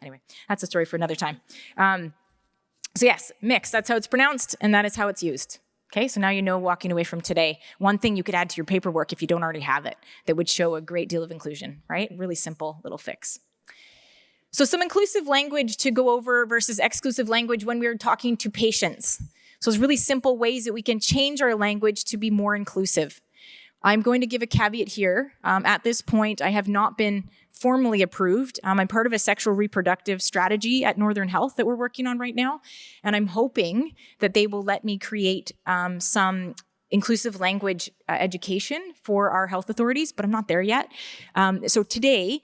Speaker 2: Anyway, that's a story for another time. So yes, mix, that's how it's pronounced, and that is how it's used. Okay, so now you know, walking away from today, one thing you could add to your paperwork if you don't already have it that would show a great deal of inclusion, right? Really simple little fix. So some inclusive language to go over versus exclusive language when we're talking to patients. So there's really simple ways that we can change our language to be more inclusive. I'm going to give a caveat here. At this point, I have not been formally approved. I'm part of a sexual reproductive strategy at Northern Health that we're working on right now. And I'm hoping that they will let me create some inclusive language education for our health authorities, but I'm not there yet. So today,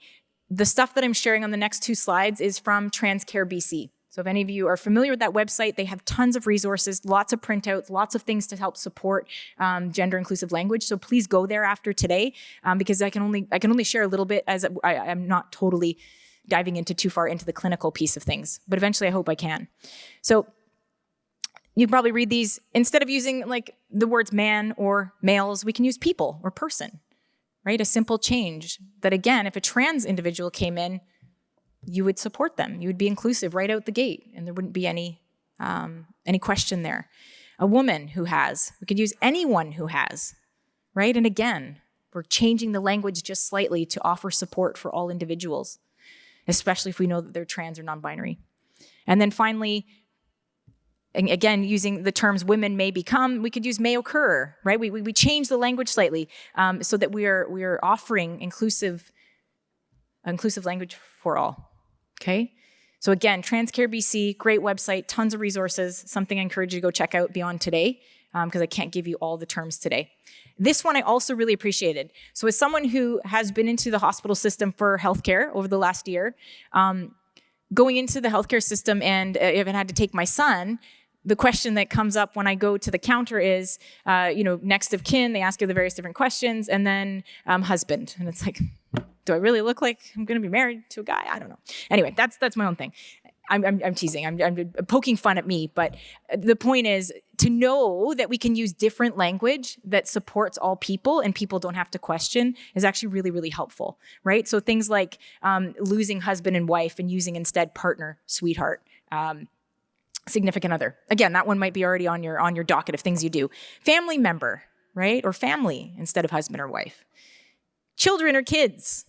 Speaker 2: the stuff that I'm sharing on the next 2 slides is from Transcare BC. So if any of you are familiar with that website, they have tons of resources, lots of printouts, lots of things to help support gender inclusive language. So please go there after today, because I can only share a little bit, as I'm not totally diving into too far into the clinical piece of things. But eventually, I hope I can. So you can probably read these. Instead of using like the words man or males, we can use people or person, right? A simple change that, again, if a trans individual came in, you would support them. You would be inclusive right out the gate, and there wouldn't be any question there. A woman who has, we could use anyone who has, right? And again, we're changing the language just slightly to offer support for all individuals, especially if we know that they're trans or non-binary. And then finally, and again, using the terms women may become, we could use may occur, right? We change the language slightly so that we are offering inclusive language for all. Okay, so again, Transcare BC, great website, tons of resources, something I encourage you to go check out beyond today, because I can't give you all the terms today. This one I also really appreciated. So as someone who has been into the hospital system for healthcare over the last year, going into the healthcare system and even had to take my son, the question that comes up when I go to the counter is, next of kin, they ask you the various different questions, and then husband. And it's like, do I really look like I'm going to be married to a guy? I don't know. Anyway, that's my own thing. I'm teasing. I'm poking fun at me. But the point is to know that we can use different language that supports all people and people don't have to question is actually really, really helpful, right? So things like losing husband and wife and using instead partner, sweetheart, significant other. Again, that one might be already on your docket of things you do. Family member, right? Or family instead of husband or wife. Children or kids.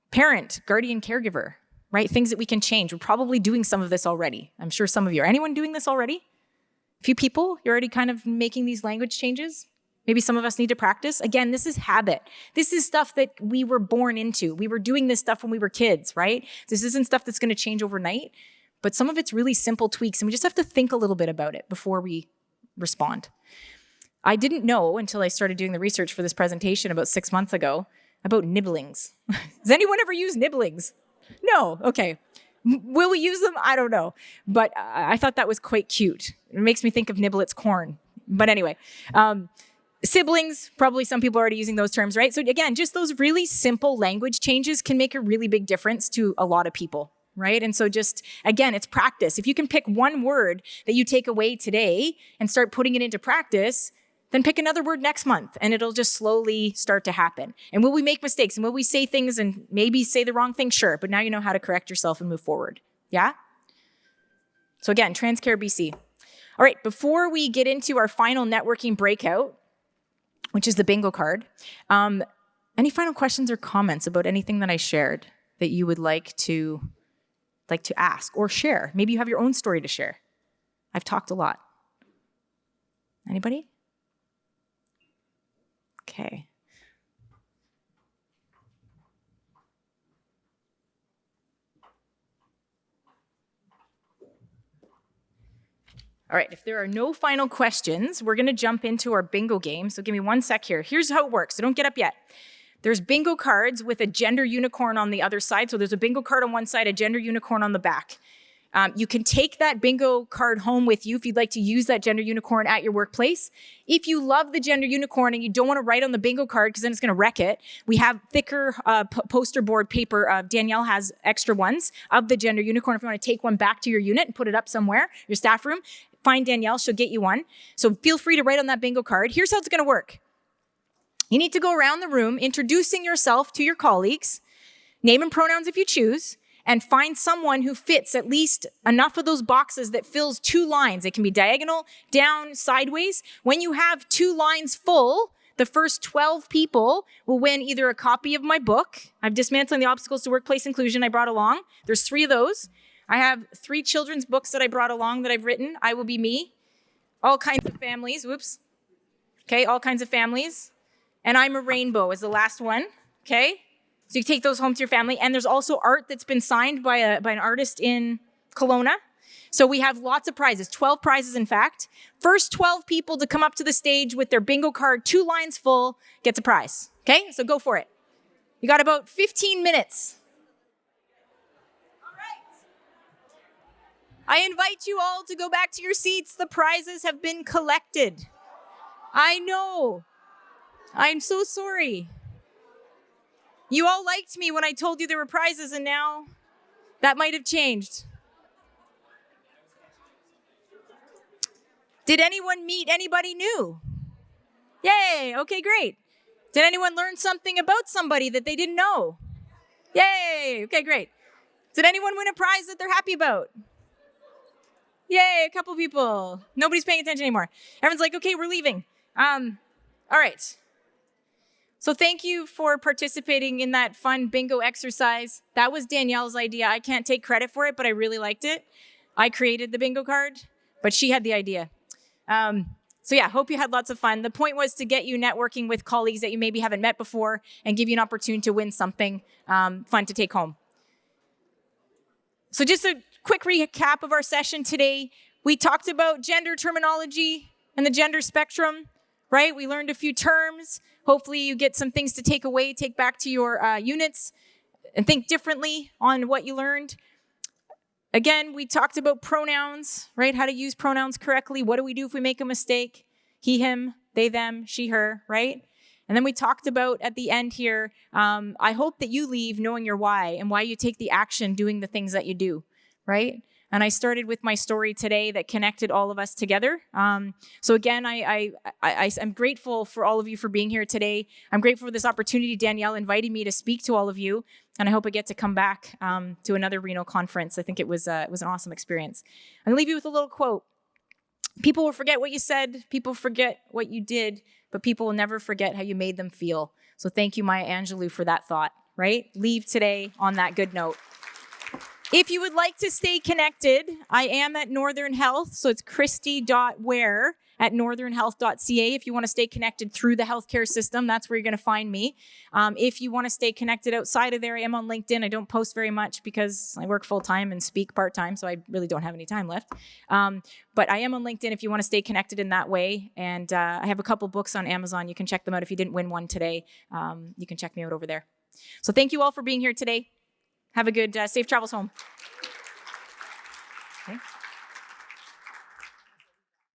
Speaker 2: Parent, guardian, caregiver, right? Things that we can change. We're probably doing some of this already. I'm sure some of you. Are anyone doing this already? A few people? You're already kind of making these language changes? Maybe some of us need to practice. Again, this is habit. This is stuff that we were born into. We were doing this stuff when we were kids, right? This isn't stuff that's going to change overnight, but some of it's really simple tweaks, and we just have to think a little bit about it before we respond. I didn't know until I started doing the research for this presentation about 6 months ago about nibblings. Has anyone ever used nibblings? No, okay. Will we use them? I don't know. But I thought that was quite cute. It makes me think of Nibblets corn. But anyway, siblings, probably some people are already using those terms, right? So again, just those really simple language changes can make a really big difference to a lot of people, right? And so just, again, it's practice. If you can pick one word that you take away today and start putting it into practice, then pick another word next month and it'll just slowly start to happen. And will we make mistakes and will we say things and maybe say the wrong thing? Sure, but now you know how to correct yourself and move forward. Yeah? So again, Transcare BC. All right, before we get into our final networking breakout, which is the bingo card, any final questions or comments about anything that I shared that you would like to ask or share? Maybe you have your own story to share. I've talked a lot. Anybody? Okay. All right, if there are no final questions, we're going to jump into our bingo game. So give me 1 sec here. Here's how it works. So don't get up yet. There's bingo cards with a gender unicorn on the other side. So there's a bingo card on one side, a gender unicorn on the back. You can take that bingo card home with you if you'd like to use that gender unicorn at your workplace. If you love the gender unicorn and you don't want to write on the bingo card because then it's going to wreck it, we have thicker poster board paper. Danielle has extra ones of the gender unicorn if you want to take one back to your unit and put it up somewhere, your staff room. Find Danielle, she'll get you one. So feel free to write on that bingo card. Here's how it's going to work. You need to go around the room introducing yourself to your colleagues, name and pronouns if you choose, and find someone who fits at least enough of those boxes that fills 2 lines. It can be diagonal, down, sideways. When you have 2 lines full, the first 12 people will win either a copy of my book. I'm Dismantling the Obstacles to Workplace Inclusion I brought along. There's 3 of those. I have 3 children's books that I brought along that I've written. I Will Be Me. All kinds of families. Whoops. Okay, all kinds of families. And I'm a Rainbow is the last one. Okay. So you take those home to your family. And there's also art that's been signed by an artist in Kelowna. So we have lots of prizes, 12 prizes in fact. First 12 people to come up to the stage with their bingo card, 2 lines full, gets a prize. Okay, so go for it. You got about 15 minutes. All right. I invite you all to go back to your seats. The prizes have been collected. I know. I'm so sorry. You all liked me when I told you there were prizes, and now that might have changed. Did anyone meet anybody new? Yay, okay, great. Did anyone learn something about somebody that they didn't know? Yay, okay, great. Did anyone win a prize that they're happy about? Yay, a couple people. Nobody's paying attention anymore. Everyone's like, okay, we're leaving. All right. So thank you for participating in that fun bingo exercise. That was Danielle's idea. I can't take credit for it, but I really liked it. I created the bingo card, but she had the idea. So yeah, hope you had lots of fun. The point was to get you networking with colleagues that you maybe haven't met before and give you an opportunity to win something fun to take home. So just a quick recap of our session today. We talked about gender terminology and the gender spectrum, right? We learned a few terms. Hopefully you get some things to take away, take back to your units, and think differently on what you learned. Again, we talked about pronouns, right? How to use pronouns correctly. What do we do if we make a mistake? He, him, they, them, she, her, right? And then we talked about at the end here, I hope that you leave knowing your why and why you take the action doing the things that you do, right? And I started with my story today that connected all of us together. So again, I'm grateful for all of you for being here today. I'm grateful for this opportunity. Danielle invited me to speak to all of you, and I hope I get to come back to another Renal conference. I think it was an awesome experience. I'm gonna leave you with a little quote. People will forget what you said, people forget what you did, but people will never forget how you made them feel. So thank you, Maya Angelou, for that thought, right? Leave today on that good note. If you would like to stay connected, I am at Northern Health, so it's Kristy.Ware at northernhealth.ca. If you want to stay connected through the healthcare system, that's where you're going to find me. If you want to stay connected outside of there, I am on LinkedIn. I don't post very much because I work full-time and speak part-time, so I really don't have any time left. But I am on LinkedIn if you want to stay connected in that way. And I have a couple books on Amazon. You can check them out. If you didn't win one today, you can check me out over there. So thank you all for being here today. Have a good, safe travels home.